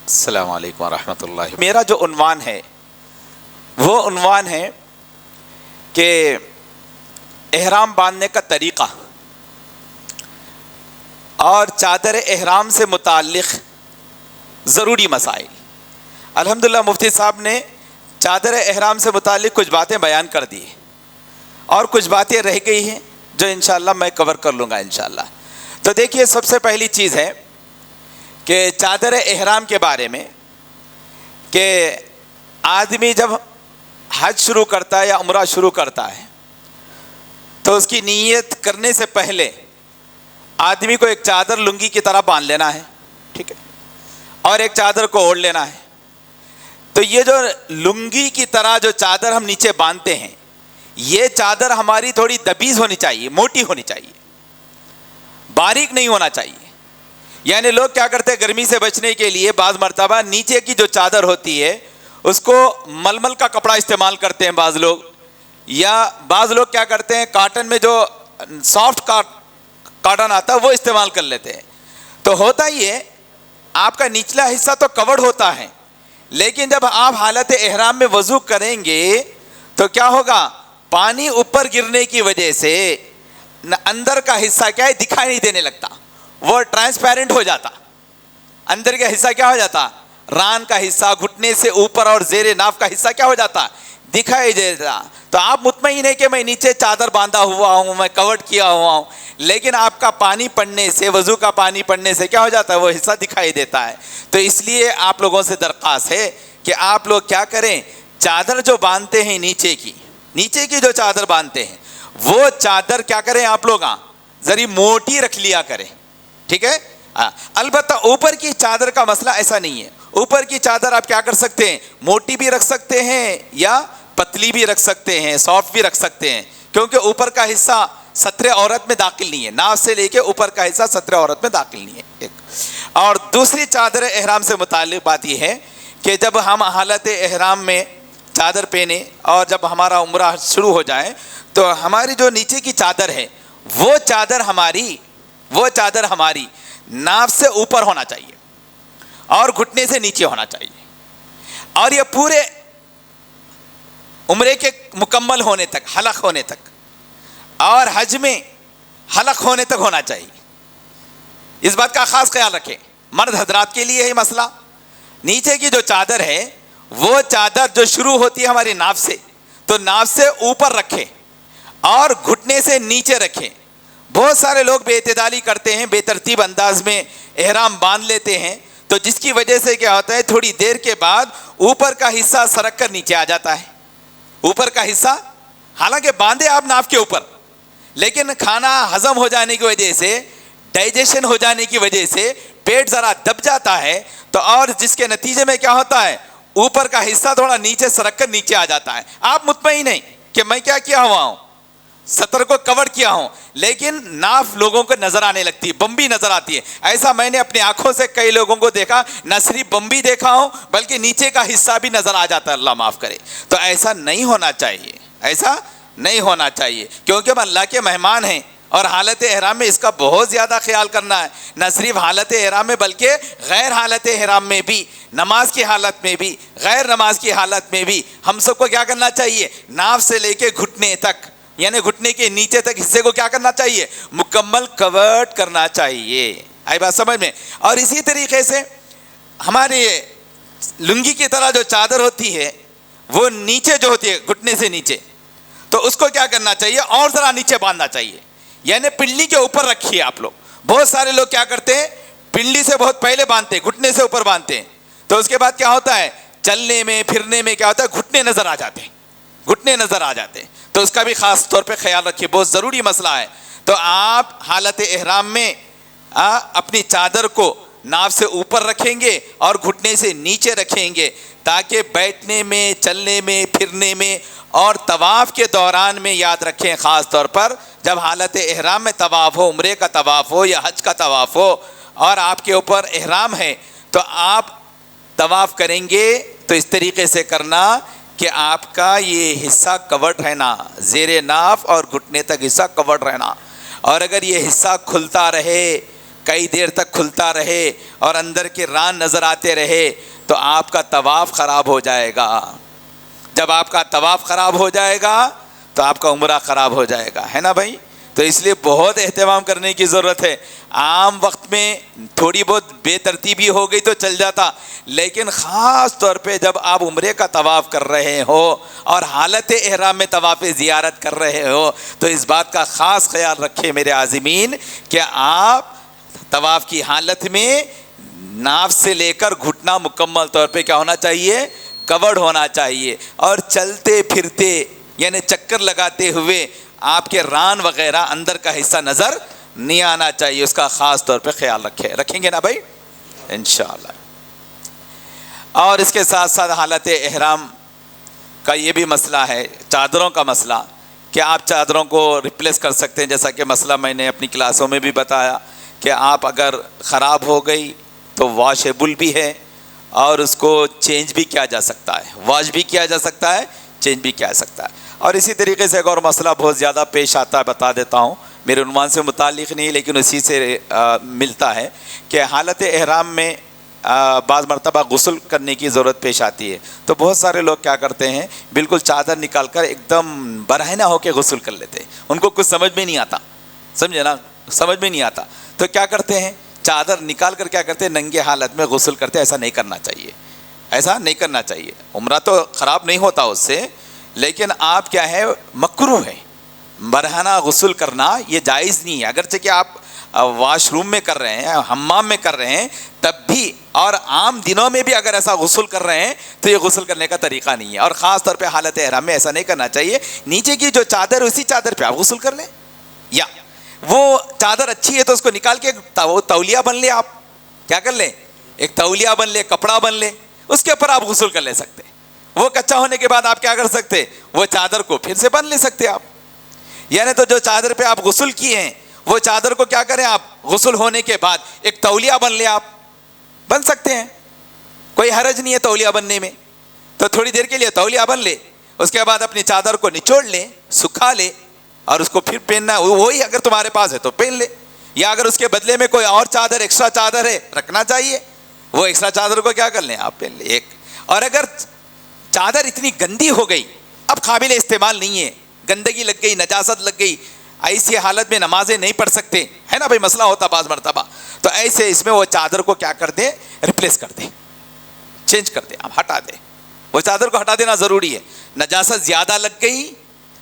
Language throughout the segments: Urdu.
السلام علیکم ورحمۃ اللہ۔ میرا جو عنوان ہے وہ عنوان ہے کہ احرام باندھنے کا طریقہ اور چادر احرام سے متعلق ضروری مسائل۔ الحمدللہ مفتی صاحب نے چادر احرام سے متعلق کچھ باتیں بیان کر دی اور کچھ باتیں رہ گئی ہیں جو انشاءاللہ میں کور کر لوں گا انشاءاللہ۔ تو دیکھیے، سب سے پہلی چیز ہے کہ چادر احرام کے بارے میں کہ آدمی جب حج شروع کرتا ہے یا عمرہ شروع کرتا ہے تو اس کی نیت کرنے سے پہلے آدمی کو ایک چادر لنگی کی طرح باندھ لینا ہے، ٹھیک ہے، اور ایک چادر کو اوڑھ لینا ہے۔ تو یہ جو لنگی کی طرح جو چادر ہم نیچے باندھتے ہیں، یہ چادر ہماری تھوڑی دبیز ہونی چاہیے، موٹی ہونی چاہیے، باریک نہیں ہونا چاہیے۔ یعنی لوگ کیا کرتے ہیں، گرمی سے بچنے کے لیے بعض مرتبہ نیچے کی جو چادر ہوتی ہے اس کو ململ کا کپڑا استعمال کرتے ہیں بعض لوگ، یا بعض لوگ کیا کرتے ہیں کاٹن میں جو سافٹ کاٹن آتا ہے وہ استعمال کر لیتے ہیں۔ تو ہوتا یہ آپ کا نچلا حصہ تو کورڈ ہوتا ہے، لیکن جب آپ حالت احرام میں وضو کریں گے تو کیا ہوگا، پانی اوپر گرنے کی وجہ سے اندر کا حصہ کیا ہے، دکھائی نہیں دینے لگتا، وہ ٹرانسپیرنٹ ہو جاتا، اندر کا حصہ کیا ہو جاتا، ران کا حصہ، گھٹنے سے اوپر اور زیر ناف کا حصہ کیا ہو جاتا، دکھائی دیتا۔ تو آپ مطمئن ہے کہ میں نیچے چادر باندھا ہوا ہوں، میں کورڈ کیا ہوا ہوں، لیکن آپ کا پانی پڑنے سے، وضو کا پانی پڑنے سے کیا ہو جاتا ہے، وہ حصہ دکھائی دیتا ہے۔ تو اس لیے آپ لوگوں سے درخواست ہے کہ آپ لوگ کیا کریں، چادر جو باندھتے ہیں نیچے کی جو چادر باندھتے ہیں وہ چادر کیا کریں آپ لوگ ذری موٹی رکھ لیا کریں، ٹھیک ہے۔ البتہ اوپر کی چادر کا مسئلہ ایسا نہیں ہے، اوپر کی چادر آپ کیا کر سکتے ہیں، موٹی بھی رکھ سکتے ہیں یا پتلی بھی رکھ سکتے ہیں، سافٹ بھی رکھ سکتے ہیں، کیونکہ اوپر کا حصہ ستر عورت میں داخل نہیں ہے، ناف سے لے کے اوپر کا حصہ ستر عورت میں داخل نہیں ہے، ایک۔ اور دوسری چادر احرام سے متعلق بات یہ ہے کہ جب ہم حالت احرام میں چادر پہنے اور جب ہمارا عمرہ شروع ہو جائے تو ہماری جو نیچے کی چادر ہے وہ چادر ہماری ناف سے اوپر ہونا چاہیے اور گھٹنے سے نیچے ہونا چاہیے، اور یہ پورے عمرے کے مکمل ہونے تک، حلق ہونے تک، اور حج میں حلق ہونے تک ہونا چاہیے۔ اس بات کا خاص خیال رکھیں، مرد حضرات کے لیے یہ مسئلہ، نیچے کی جو چادر ہے وہ چادر جو شروع ہوتی ہے ہماری ناف سے، تو ناف سے اوپر رکھیں اور گھٹنے سے نیچے رکھیں۔ بہت سارے لوگ بے اعتدالی کرتے ہیں، بے ترتیب انداز میں احرام باندھ لیتے ہیں، تو جس کی وجہ سے کیا ہوتا ہے، تھوڑی دیر کے بعد اوپر کا حصہ سرک کر نیچے آ جاتا ہے۔ اوپر کا حصہ حالانکہ باندھے آپ ناف کے اوپر، لیکن کھانا ہضم ہو جانے کی وجہ سے، ڈائجیشن ہو جانے کی وجہ سے پیٹ ذرا دب جاتا ہے، تو اور جس کے نتیجے میں کیا ہوتا ہے، اوپر کا حصہ تھوڑا نیچے سرک کر نیچے آ جاتا ہے۔ آپ مطمئن ہیں کہ میں کیا ہوا ہوں، سطر کو کور کیا ہوں، لیکن ناف لوگوں کو نظر آنے لگتی ہے، بمبی نظر آتی ہے۔ ایسا میں نے اپنی آنکھوں سے کئی لوگوں کو دیکھا، نہ صرف بمبی دیکھا ہوں بلکہ نیچے کا حصہ بھی نظر آ جاتا ہے، اللہ معاف کرے۔ تو ایسا نہیں ہونا چاہیے، ایسا نہیں ہونا چاہیے، کیونکہ ہم اللہ کے مہمان ہیں اور حالت احرام میں اس کا بہت زیادہ خیال کرنا ہے، نہ صرف حالت احرام میں بلکہ غیر حالت احرام میں بھی، نماز کی حالت میں بھی، غیر نماز کی حالت میں بھی ہم سب کو کیا کرنا چاہیے، ناف سے لے کے گھٹنے تک، یعنی گھٹنے کے نیچے تک حصے کو کیا کرنا چاہیے، مکمل کورڈ کرنا چاہیے۔ آئی بات سمجھ میں؟ اور اسی طریقے سے ہمارے لنگی کی طرح جو چادر ہوتی ہے وہ نیچے جو ہوتی ہے گھٹنے سے نیچے، تو اس کو کیا کرنا چاہیے، اور ذرا نیچے باندھنا چاہیے، یعنی پنڈلی کے اوپر رکھیے آپ لوگ۔ بہت سارے لوگ کیا کرتے ہیں، پنڈلی سے بہت پہلے باندھتے ہیں، گھٹنے سے اوپر باندھتے ہیں، تو اس کے بعد کیا ہوتا ہے، چلنے میں پھرنے میں کیا ہوتا ہے، گھٹنے نظر آ جاتے ہیں، گھٹنے نظر آ جاتے ہیں۔ تو اس کا بھی خاص طور پہ خیال رکھیے، بہت ضروری مسئلہ ہے۔ تو آپ حالت احرام میں اپنی چادر کو ناف سے اوپر رکھیں گے اور گھٹنے سے نیچے رکھیں گے، تاکہ بیٹھنے میں، چلنے میں، پھرنے میں اور طواف کے دوران میں یاد رکھیں، خاص طور پر جب حالت احرام میں طواف ہو، عمرے کا طواف ہو یا حج کا طواف ہو اور آپ کے اوپر احرام ہے، تو آپ طواف کریں گے تو اس طریقے سے کرنا کہ آپ کا یہ حصہ کورڈ رہنا، زیر ناف اور گھٹنے تک حصہ کورڈ رہنا۔ اور اگر یہ حصہ کھلتا رہے، کئی دیر تک کھلتا رہے اور اندر کے ران نظر آتے رہے تو آپ کا طواف خراب ہو جائے گا. جب آپ کا طواف خراب ہو جائے گا تو آپ کا عمرہ خراب ہو جائے گا, ہے نا بھائی؟ تو اس لیے بہت اہتمام کرنے کی ضرورت ہے. عام وقت میں تھوڑی بہت بے ترتیبی ہو گئی تو چل جاتا, لیکن خاص طور پہ جب آپ عمرے کا طواف کر رہے ہو اور حالت احرام میں طواف زیارت کر رہے ہو تو اس بات کا خاص خیال رکھیں میرے عازمین کہ آپ طواف کی حالت میں ناف سے لے کر گھٹنا مکمل طور پہ کیا ہونا چاہیے؟ کورڈ ہونا چاہیے. اور چلتے پھرتے یعنی چکر لگاتے ہوئے آپ کے ران وغیرہ اندر کا حصہ نظر نہیں آنا چاہیے, اس کا خاص طور پہ خیال رکھیں گے نا بھائی انشاءاللہ. اور اس کے ساتھ ساتھ حالت احرام کا یہ بھی مسئلہ ہے, چادروں کا مسئلہ, کہ آپ چادروں کو ریپلیس کر سکتے ہیں. جیسا کہ مسئلہ میں نے اپنی کلاسوں میں بھی بتایا کہ آپ اگر خراب ہو گئی تو واشیبل بھی ہے اور اس کو چینج بھی کیا جا سکتا ہے, واش بھی کیا جا سکتا ہے, چینج بھی کیا جا سکتا ہے. اور اسی طریقے سے ایک اور مسئلہ بہت زیادہ پیش آتا ہے, بتا دیتا ہوں, میرے عنوان سے متعلق نہیں لیکن اسی سے ملتا ہے کہ حالت احرام میں بعض مرتبہ غسل کرنے کی ضرورت پیش آتی ہے. تو بہت سارے لوگ کیا کرتے ہیں, بالکل چادر نکال کر ایک دم برہنہ ہو کے غسل کر لیتے ہیں. ان کو کچھ سمجھ میں نہیں آتا, سمجھے نا, سمجھ میں نہیں آتا. تو کیا کرتے ہیں, چادر نکال کر کیا کرتے ہیں, ننگے حالت میں غسل کرتے ہیں. ایسا نہیں کرنا چاہیے, ایسا نہیں کرنا چاہیے. عمرہ تو خراب نہیں ہوتا اس سے, لیکن آپ کیا ہے, مکروہ ہے برہنہ غسل کرنا, یہ جائز نہیں ہے. اگرچہ کہ آپ واش روم میں کر رہے ہیں, حمام میں کر رہے ہیں, تب بھی, اور عام دنوں میں بھی اگر ایسا غسل کر رہے ہیں تو یہ غسل کرنے کا طریقہ نہیں ہے. اور خاص طور پہ حالت احرام میں ایسا نہیں کرنا چاہیے. نیچے کی جو چادر اسی چادر پہ آپ غسل کر لیں, یا وہ چادر اچھی ہے تو اس کو نکال کے تولیہ بن لے, آپ کیا کر لیں, ایک تولیہ بن لے, کپڑا بن لے, اس کے اوپر آپ غسل کر لے سکتے. وہ کچا ہونے کے بعد آپ کیا کر سکتے, وہ چادر کو پھر سے بن لے سکتے آپ. یعنی تو جو چادر پہ آپ غسل کیے ہیں وہ چادر کو کیا کریں آپ, غسل ہونے کے بعد ایک تولیہ بن لے, آپ بن سکتے ہیں, کوئی حرج نہیں ہے تولیہ بننے میں. تو تھوڑی دیر کے لیے تولیہ بن لے, اس کے بعد اپنی چادر کو نچوڑ لے, سکھا لے, اور اس کو پھر پہننا وہی اگر تمہارے پاس ہے تو پہن لے, یا اگر اس کے بدلے میں کوئی اور چادر ایکسٹرا چادر ہے رکھنا چاہیے, وہ ایکسٹرا چادر کو کیا کر لیں آپ پہن لیں ایک. اور اگر چادر اتنی گندی ہو گئی, اب قابل استعمال نہیں ہے, گندگی لگ گئی, نجاست لگ گئی, ایسی حالت میں نمازیں نہیں پڑھ سکتے, ہے نا بھائی, مسئلہ ہوتا بعض مرتبہ, تو ایسے اس میں وہ چادر کو کیا کر دیں, ریپلیس کر دیں, چینج کر دیں, آپ ہٹا دیں. وہ چادر کو ہٹا دینا ضروری ہے. نجاست زیادہ لگ گئی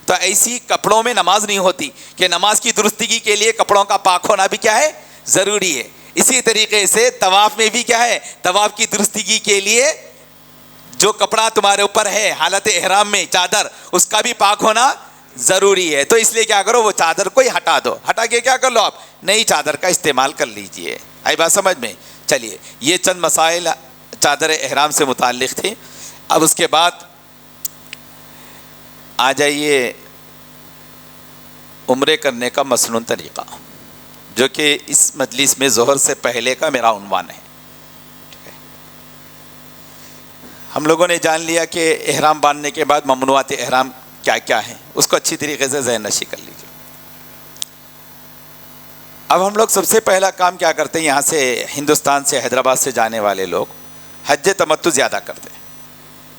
تو ایسی کپڑوں میں نماز نہیں ہوتی, کہ نماز کی درستگی کے لیے کپڑوں کا پاک ہونا بھی کیا ہے, ضروری ہے. اسی طریقے سے طواف میں بھی کیا ہے, طواف کی درستگی کے لیے جو کپڑا تمہارے اوپر ہے حالت احرام میں, چادر, اس کا بھی پاک ہونا ضروری ہے. تو اس لیے کیا کرو, وہ چادر کو ہی ہٹا دو, ہٹا کے کیا کر لو آپ, نئی چادر کا استعمال کر لیجئے. آئی بات سمجھ میں؟ چلیے, یہ چند مسائل چادر احرام سے متعلق تھے. اب اس کے بعد آ جائیے عمرے کرنے کا مسنون طریقہ, جو کہ اس مجلس میں ظہر سے پہلے کا میرا عنوان ہے. ہم لوگوں نے جان لیا کہ احرام باندھنے کے بعد ممنوعات احرام کیا کیا ہیں, اس کو اچھی طریقے سے ذہن نشی کر لیجیے. اب ہم لوگ سب سے پہلا کام کیا کرتے ہیں, یہاں سے ہندوستان سے, حیدرآباد سے جانے والے لوگ حج تمتع زیادہ کرتے ہیں,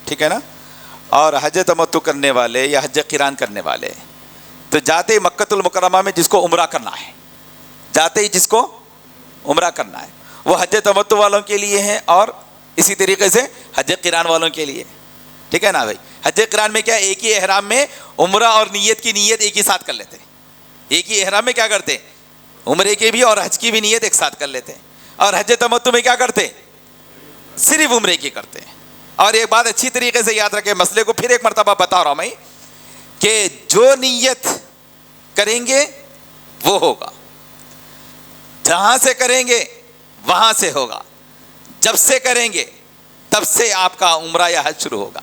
ٹھیک ہے نا. اور حج تمتع کرنے والے یا حج قران کرنے والے تو جاتے ہی مکۃ المکرمہ میں جس کو عمرہ کرنا ہے, جاتے ہی جس کو عمرہ کرنا ہے, وہ حج تمتع والوں کے لیے ہے, اور اسی طریقے سے حج قران والوں کے لیے, ٹھیک ہے نا بھائی. حج قران میں کیا, ایک ہی احرام میں عمرہ اور نیت کی نیت ایک ہی ساتھ کر لیتے ہیں. ایک ہی احرام میں کیا کرتے ہیں, عمرے کی بھی اور حج کی بھی نیت ایک ساتھ کر لیتے ہیں. اور حج تمتع میں کیا کرتے ہیں, صرف عمرے کی کرتے ہیں. اور ایک بات اچھی طریقے سے یاد رکھیں, مسئلے کو پھر ایک مرتبہ بتا رہا ہوں میں, کہ جو نیت کریں گے وہ ہوگا, جہاں سے کریں گے وہاں سے ہوگا, جب سے کریں گے تب سے آپ کا عمرہ یا حج شروع ہوگا.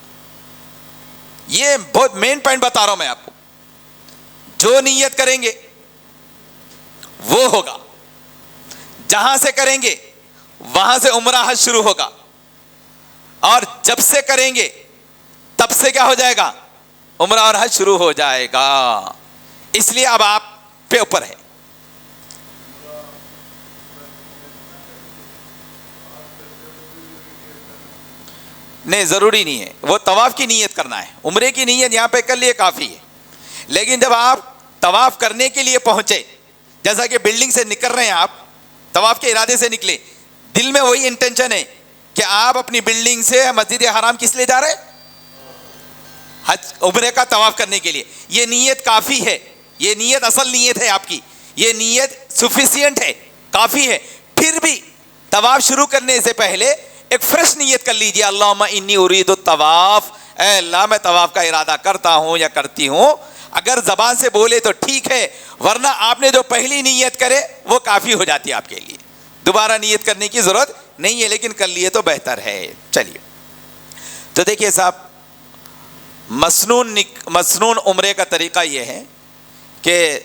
یہ بہت مین پوائنٹ بتا رہا ہوں میں آپ کو. جو نیت کریں گے وہ ہوگا, جہاں سے کریں گے وہاں سے عمرہ حج شروع ہوگا, اور جب سے کریں گے تب سے کیا ہو جائے گا, عمرہ اور حج شروع ہو جائے گا. اس لیے اب آپ پہ اوپر ہے. نہیں ضروری نہیں ہے, وہ طواف کی نیت کرنا ہے. عمرے کی نیت یہاں پہ کر لیے کافی ہے. لیکن جب آپ طواف کرنے کے لیے پہنچے, جیسا کہ بلڈنگ سے نکل رہے ہیں آپ, طواف کے ارادے سے نکلے, دل میں وہی انٹینشن ہے کہ آپ اپنی بلڈنگ سے مسجد حرام کس لیے جا رہے, حج عمرے کا طواف کرنے کے لیے, یہ نیت کافی ہے. یہ نیت اصل نیت ہے آپ کی, یہ نیت سفیسینٹ ہے, کافی ہے. پھر بھی طواف شروع کرنے سے پہلے ایک فریش نیت کر لیجیے, اللہم انی ارید الطواف, اے اللہ میں طواف کا ارادہ کرتا ہوں یا کرتی ہوں. اگر زبان سے بولے تو ٹھیک ہے, ورنہ آپ نے جو پہلی نیت کرے وہ کافی ہو جاتی ہے آپ کے لیے, دوبارہ نیت کرنے کی ضرورت نہیں ہے, لیکن کر لیے تو بہتر ہے. چلیے تو دیکھیے صاحب, مسنون عمرے کا طریقہ یہ ہے کہ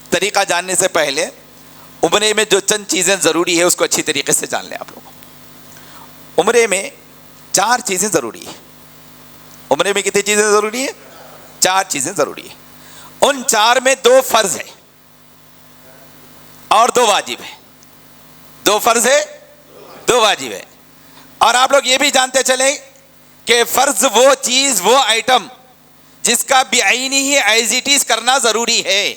طریقہ جاننے سے پہلے عمرے میں جو چند چیزیں ضروری ہے اس کو اچھی طریقے سے جان لیں آپ لوگ. عمرے میں 4 چیزیں ضروری ہے. عمرے میں کتنی چیزیں ضروری ہے؟ 4 چیزیں ضروری ہے. ان 4 میں 2 فرض ہے اور 2 واجب ہے. 2 فرض ہے, 2 واجب ہے. اور آپ لوگ یہ بھی جانتے چلیں کہ فرض وہ چیز, وہ آئٹم جس کا بعینی ہی ایز اٹ از کرنا ضروری ہے,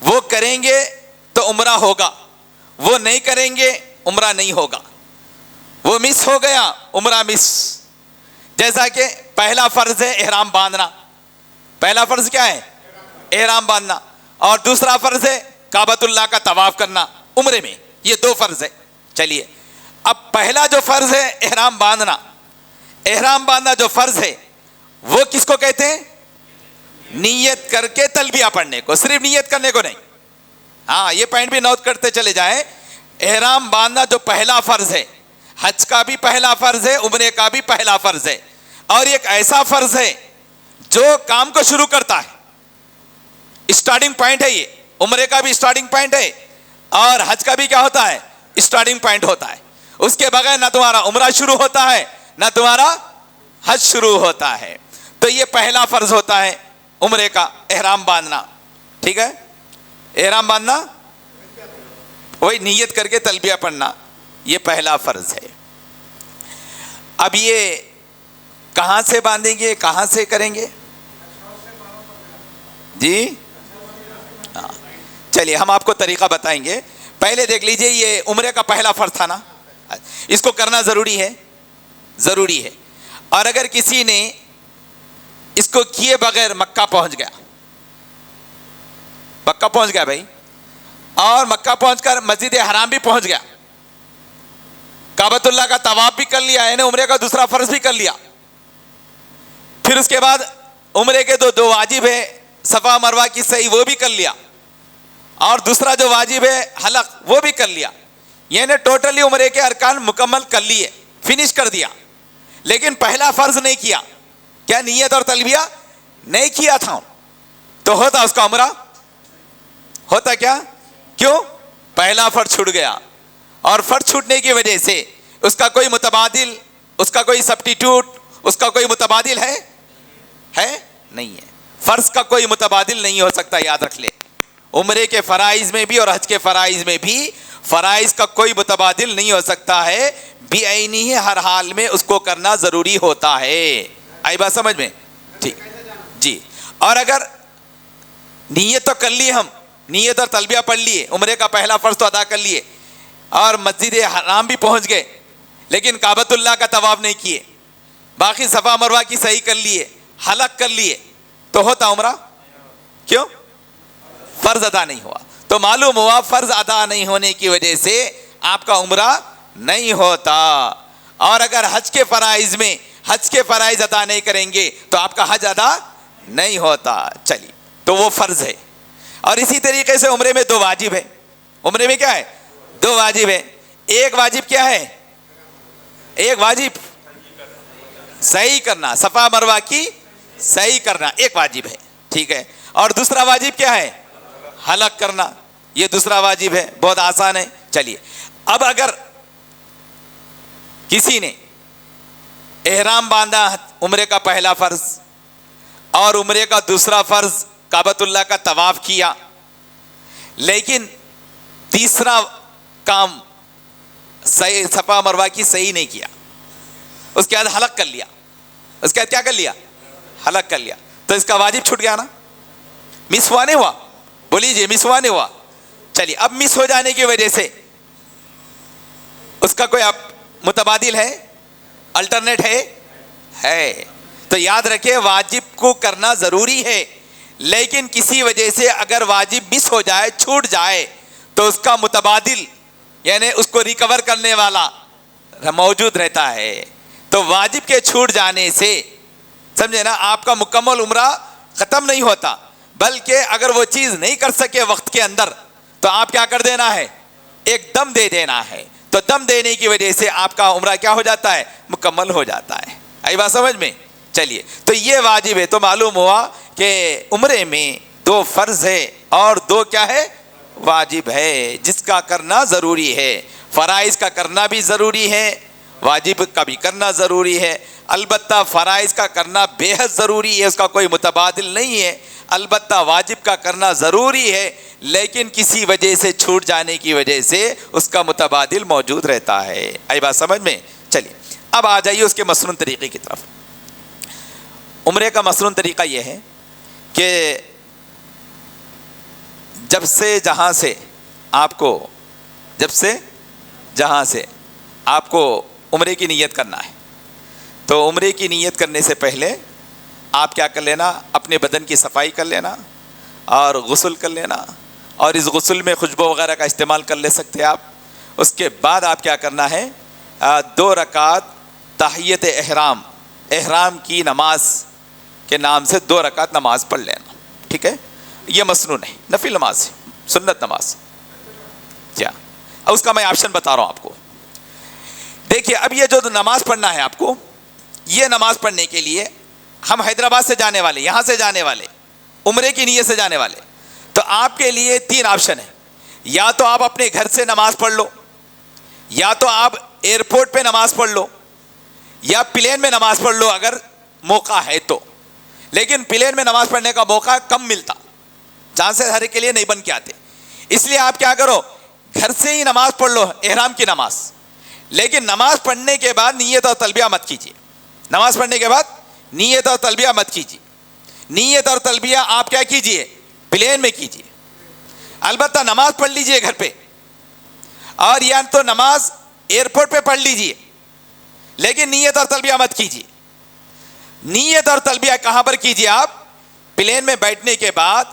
وہ کریں گے تو عمرہ ہوگا, وہ نہیں کریں گے عمرہ نہیں ہوگا. وہ مس ہو گیا عمرہ مس. جیسا کہ پہلا فرض ہے احرام باندھنا. پہلا فرض کیا ہے؟ احرام باندھنا. اور دوسرا فرض ہے کعبۃ اللہ کا طواف کرنا عمرے میں. یہ 2 فرض ہے. چلیے اب پہلا جو فرض ہے احرام باندھنا, احرام باندھنا جو فرض ہے وہ کس کو کہتے ہیں؟ نیت کر کے تلبیہ پڑھنے کو, صرف نیت کرنے کو نہیں. ہاں یہ پوائنٹ بھی نوٹ کرتے چلے جائیں. احرام باندھنا جو پہلا فرض ہے, حج کا بھی پہلا فرض ہے, عمرے کا بھی پہلا فرض ہے, اور ایک ایسا فرض ہے جو کام کو شروع کرتا ہے, اسٹارٹنگ پوائنٹ ہے. یہ عمرے کا بھی اسٹارٹنگ پوائنٹ ہے اور حج کا بھی کیا ہوتا ہے؟ اسٹارٹنگ پوائنٹ ہوتا ہے. اس کے بغیر نہ تمہارا عمرہ شروع ہوتا ہے نہ تمہارا حج شروع ہوتا ہے. تو یہ پہلا فرض ہوتا ہے عمرے کا, احرام باندھنا. ٹھیک ہے, احرام باندھنا وہی نیت کر کے تلبیہ پڑھنا, یہ پہلا فرض ہے. اب یہ کہاں سے باندھیں گے, کہاں سے کریں گے؟ جی ہاں چلیے ہم آپ کو طریقہ بتائیں گے. پہلے دیکھ لیجئے, یہ عمرے کا پہلا فرض تھا نا, اس کو کرنا ضروری ہے, ضروری ہے. اور اگر کسی نے اس کو کیے بغیر مکہ پہنچ گیا, مکہ پہنچ گیا بھائی, اور مکہ پہنچ کر مسجد حرام بھی پہنچ گیا, کعبۃ اللہ کا طواف بھی کر لیا, یعنی عمرے کا دوسرا فرض بھی کر لیا. پھر اس کے بعد عمرے کے 2 واجب ہے, صفا مروہ کی سعی وہ بھی کر لیا, اور دوسرا جو واجب ہے حلق وہ بھی کر لیا. یعنی ٹوٹلی عمرے کے ارکان مکمل کر لیے, فنش کر دیا. لیکن پہلا فرض نہیں کیا, کیا نیت اور تلبیہ نہیں کیا تھا, تو ہوتا اس کا عمرہ ہوتا کیا؟ کیوں؟ پہلا فرض چھوٹ گیا, اور فرض چھوٹنے کی وجہ سے اس کا کوئی متبادل, اس کا کوئی سبسٹیٹیوٹ, اس کا کوئی متبادل ہے نہیں ہے. فرض کا کوئی متبادل نہیں ہو سکتا, یاد رکھ لے. عمرے کے فرائض میں بھی اور حج کے فرائض میں بھی فرائض کا کوئی متبادل نہیں ہو سکتا ہے, بعینی ہی ہر حال میں اس کو کرنا ضروری ہوتا ہے. آئی بات سمجھ میں؟ ٹھیک جی. اور اگر نیت تو کر لی, ہم نیت اور تلبیہ پڑھ لیے, عمرے کا پہلا فرض تو ادا کر لیے, اور مسجد حرام بھی پہنچ گئے, لیکن کعبۃ اللہ کا طواف نہیں کیے, باقی صفا مروہ کی صحیح کر لیے, حلق کر لیے, تو ہوتا عمرہ؟ کیوں؟ فرض ادا نہیں ہوا. تو معلوم ہوا فرض ادا نہیں ہونے کی وجہ سے آپ کا عمرہ نہیں ہوتا. اور اگر حج کے فرائض میں حج کے فرائض ادا نہیں کریں گے تو آپ کا حج ادا نہیں ہوتا. چلیے تو وہ فرض ہے. اور اسی طریقے سے عمرے میں 2 واجب ہے. عمرے میں کیا ہے؟ 2 واجب ہے. ایک واجب کیا ہے؟ ایک واجب صحیح کرنا, صفا مروہ کی صحیح کرنا ایک واجب ہے, ٹھیک ہے. اور دوسرا واجب کیا ہے؟ حلق کرنا, یہ دوسرا واجب ہے, بہت آسان ہے. چلیے اب اگر کسی نے احرام باندھا, عمرے کا پہلا فرض, اور عمرے کا دوسرا فرض کعبۃ اللہ کا طواف کیا, لیکن تیسرا کام صفا مروہ کی صحیح نہیں کیا, اس کے بعد حلق کر لیا، اس کے بعد کیا کر لیا؟ حلق کر لیا، تو اس کا واجب چھوٹ گیا نا، مس ہوا نہیں ہوا؟ بولیے جی، مس ہوا نہیں ہوا؟ چلیے، اب مس ہو جانے کی وجہ سے اس کا کوئی متبادل ہے، الٹرنیٹ ہے؟ تو یاد رکھے واجب کو کرنا ضروری ہے، لیکن کسی وجہ سے اگر واجب مس ہو جائے، چھوٹ جائے، تو اس کا متبادل یعنی اس کو ریکور کرنے والا موجود رہتا ہے۔ تو واجب کے چھوٹ جانے سے سمجھے نا، آپ کا مکمل عمرہ ختم نہیں ہوتا، بلکہ اگر وہ چیز نہیں کر سکے وقت کے اندر تو آپ کیا کر دینا ہے؟ ایک دم دے دینا ہے۔ تو دم دینے کی وجہ سے آپ کا عمرہ کیا ہو جاتا ہے؟ مکمل ہو جاتا ہے۔ آئی بات سمجھ میں؟ چلیے، تو یہ واجب ہے۔ تو معلوم ہوا کہ عمرے میں 2 فرض ہے اور 2 کیا ہے؟ واجب ہے، جس کا کرنا ضروری ہے۔ فرائض کا کرنا بھی ضروری ہے، واجب کا بھی کرنا ضروری ہے۔ البتہ فرائض کا کرنا بے حد ضروری ہے، اس کا کوئی متبادل نہیں ہے۔ البتہ واجب کا کرنا ضروری ہے، لیکن کسی وجہ سے چھوٹ جانے کی وجہ سے اس کا متبادل موجود رہتا ہے۔ آئی بات سمجھ میں؟ چلیے، اب آ جائیے اس کے مسنون طریقے کی طرف۔ عمرے کا مسنون طریقہ یہ ہے کہ جب سے جہاں سے آپ کو عمرے کی نیت کرنا ہے، تو عمرے کی نیت کرنے سے پہلے آپ کیا کر لینا؟ اپنے بدن کی صفائی کر لینا اور غسل کر لینا، اور اس غسل میں خوشبو وغیرہ کا استعمال کر لے سکتے ہیں آپ۔ اس کے بعد آپ کیا کرنا ہے؟ 2 رکعت تحیت احرام کی نماز کے نام سے 2 رکعت نماز پڑھ لینا، ٹھیک ہے؟ یہ مسنون ہے، نفل نماز ہے، سنت نماز کیا؟ اب اس کا میں آپشن بتا رہا ہوں آپ کو۔ دیکھیے، اب یہ جو نماز پڑھنا ہے آپ کو، یہ نماز پڑھنے کے لیے ہم حیدرآباد سے جانے والے، یہاں سے جانے والے، عمرے کی نیت سے جانے والے، تو آپ کے لیے 3 آپشن ہیں۔ یا تو آپ اپنے گھر سے نماز پڑھ لو، یا تو آپ ایئرپورٹ پہ نماز پڑھ لو، یا پلین میں نماز پڑھ لو اگر موقع ہے تو۔ لیکن پلین میں نماز پڑھنے کا موقع کم ملتا، چانسز ہر ایک کے لیے نہیں بن کے آتے، اس لیے آپ کیا کرو؟ گھر سے ہی نماز پڑھ لو، احرام کی نماز۔ لیکن نماز پڑھنے کے بعد نیت اور تلبیہ مت کیجیے، نماز پڑھنے کے بعد نیت اور تلبیہ مت کیجیے۔ نیت اور تلبیہ آپ کیا کیجیے؟ پلین میں کیجیے۔ البتہ نماز پڑھ لیجیے گھر پہ، اور یا تو نماز ایئرپورٹ پہ پڑھ لیجیے، لیکن نیت اور تلبیہ مت کیجیے۔ نیت اور تلبیہ کہاں پر کیجیے؟ آپ پلین میں بیٹھنے کے بعد،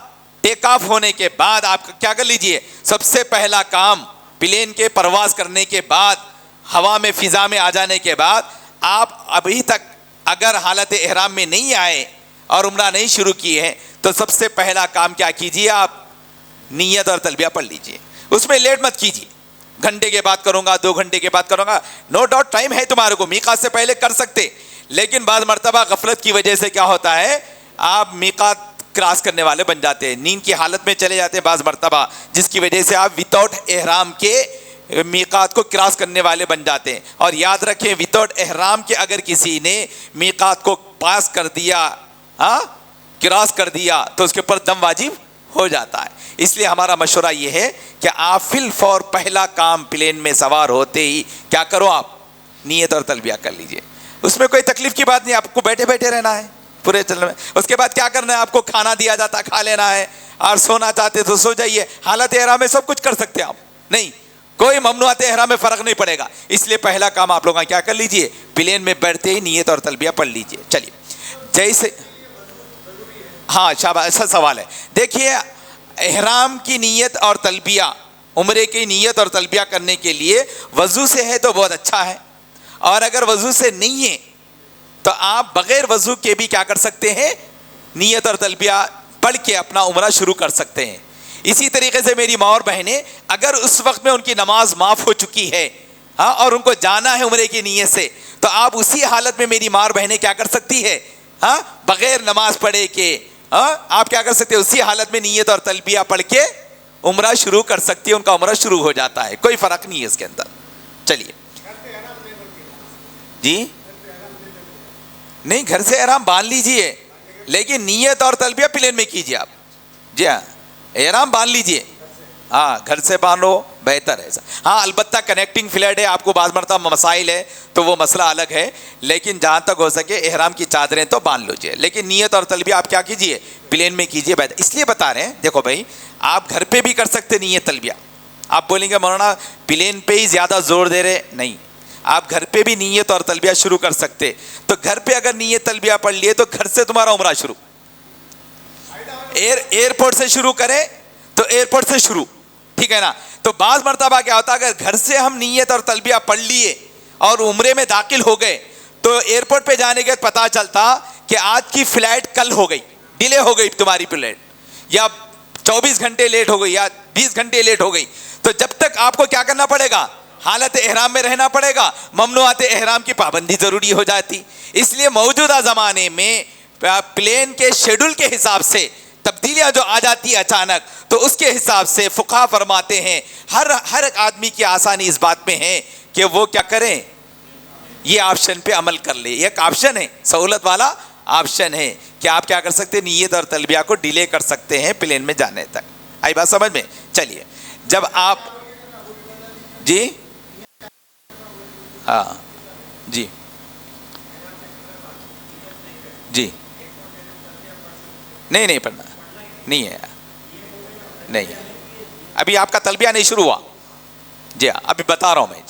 ٹیک آف ہونے کے بعد آپ کیا کر لیجیے؟ سب سے پہلا کام، پلین کے پرواز کرنے کے بعد، ہوا میں فضا میں آ جانے کے بعد، آپ ابھی تک اگر حالت احرام میں نہیں آئے اور عمرہ نہیں شروع کی ہے، تو سب سے پہلا کام کیا کیجیے؟ آپ نیت اور تلبیہ پڑھ لیجیے۔ اس میں لیٹ مت کیجیے، گھنٹے کے بعد کروں گا، 2 گھنٹے کے بعد کروں گا، نو ڈاؤٹ ٹائم ہے تمہارے کو، میقات سے پہلے کر سکتے، لیکن بعض مرتبہ غفلت کی وجہ سے کیا ہوتا ہے؟ آپ میقات کراس کرنے والے بن جاتے ہیں، نیند کی حالت میں چلے جاتے ہیں بعض مرتبہ، جس کی وجہ سے آپ وداؤٹ احرام کے میقات کو کراس کرنے والے بن جاتے ہیں۔ اور یاد رکھیں، وداؤٹ احرام کے اگر کسی نے میقات کو پاس کر دیا، کراس کر دیا، تو اس کے اوپر دم واجب ہو جاتا ہے۔ اس لیے ہمارا مشورہ یہ ہے کہ آپ فی الفور پہلا کام پلین میں سوار ہوتے ہی کیا کرو؟ آپ نیت اور تلبیہ کر لیجئے۔ اس میں کوئی تکلیف کی بات نہیں، آپ کو بیٹھے بیٹھے رہنا ہے پورے چلنے میں۔ اس کے بعد کیا کرنا ہے؟ آپ کو کھانا دیا جاتا، کھا لینا ہے، اور سونا چاہتے تو سو جائیے۔ حالت احرام میں سب کچھ کر سکتے ہیں آپ، نہیں کوئی ممنوعات احرام میں فرق نہیں پڑے گا۔ اس لیے پہلا کام آپ لوگوں کیا کر لیجئے؟ پلین میں بیٹھتے ہی نیت اور تلبیہ پڑھ لیجئے۔ چلیے، جیسے ہاں شاباش، اچھا سوال ہے۔ دیکھیے، احرام کی نیت اور تلبیہ، عمرے کی نیت اور تلبیہ کرنے کے لیے وضو سے ہے تو بہت اچھا ہے، اور اگر وضو سے نہیں ہے تو آپ بغیر وضو کے بھی کیا کر سکتے ہیں؟ نیت اور تلبیہ پڑھ کے اپنا عمرہ شروع کر سکتے ہیں۔ اسی طریقے سے میری ماں اور بہنیں، اگر اس وقت میں ان کی نماز معاف ہو چکی ہے اور ان کو جانا ہے عمرے کی نیت سے، تو آپ اسی حالت میں میری ماں اور بہنیں کیا کر سکتی ہے؟ بغیر نماز پڑھے کے آپ کیا کر سکتے ہیں؟ اسی حالت میں نیت اور تلبیہ پڑھ کے عمرہ شروع کر سکتی ہے، ان کا عمرہ شروع ہو جاتا ہے، کوئی فرق نہیں ہے اس کے اندر۔ چلیے جی، نہیں گھر سے احرام باندھ لیجئے، لیکن نیت اور تلبیہ پلین میں کیجئے آپ۔ جی ہاں، احرام باندھ لیجئے، ہاں گھر سے باندھو، بہتر ہے ایسا. ہاں البتہ کنیکٹنگ فلیٹ ہے, آپ کو بعض مرتبہ مسائل ہے تو وہ مسئلہ الگ ہے, لیکن جہاں تک ہو سکے احرام کی چادریں تو باندھ لیجیے, لیکن نیت اور تلبیہ آپ کیا کیجیے, پلین میں کیجیے بہتر. اس لیے بتا رہے ہیں, دیکھو بھائی آپ گھر پہ بھی کر سکتے نیت تلبیہ. آپ بولیں گے مولانا پلین پہ ہی زیادہ زور دے رہے, نہیں, آپ گھر پہ بھی نیت اور تلبیہ شروع کر سکتے. تو گھر پہ اگر نیت تلبیہ پڑھ لیے تو گھر سے تمہارا عمرہ شروع, ایئرپورٹ سے شروع کرے تو ایئرپورٹ سے شروع, ٹھیک ہے نا. تو بعض مرتبہ کیا ہوتا ہے, اگر گھر سے ہم نیت اور تلبیہ پڑھ لیے اور عمرے میں داخل ہو گئے تو ایئرپورٹ پہ جانے کے پتہ چلتا کہ آج کی فلائٹ کل ہو گئی, ڈیلے ہو گئی تمہاری فلائٹ, یا 24 گھنٹے لیٹ ہو گئی یا 20 گھنٹے لیٹ ہو گئی. تو جب تک آپ کو کیا کرنا پڑے گا, حالت احرام میں رہنا پڑے گا, ممنوعات احرام کی پابندی ضروری ہو جاتی. اس لیے موجودہ زمانے میں پلین کے شیڈول کے حساب سے تبدیلیاں جو آ جاتی ہے اچانک, تو اس کے حساب سے فقہا فرماتے ہیں ہر آدمی کی آسانی اس بات میں ہے کہ وہ کیا کریں, یہ آپشن پہ عمل کر لے. ایک آپشن ہے, سہولت والا آپشن ہے کہ آپ کیا کر سکتے ہیں, نیت اور تلبیہ کو ڈیلے کر سکتے ہیں پلین میں جانے تک. آئی بات سمجھ میں؟ چلیے, جب آپ جی ہاں جی جی نہیں پڑھنا نہیں ہے, نہیں ہے, ابھی آپ کا تلبیہ نہیں شروع ہوا. جی ہاں, ابھی بتا رہا ہوں میں.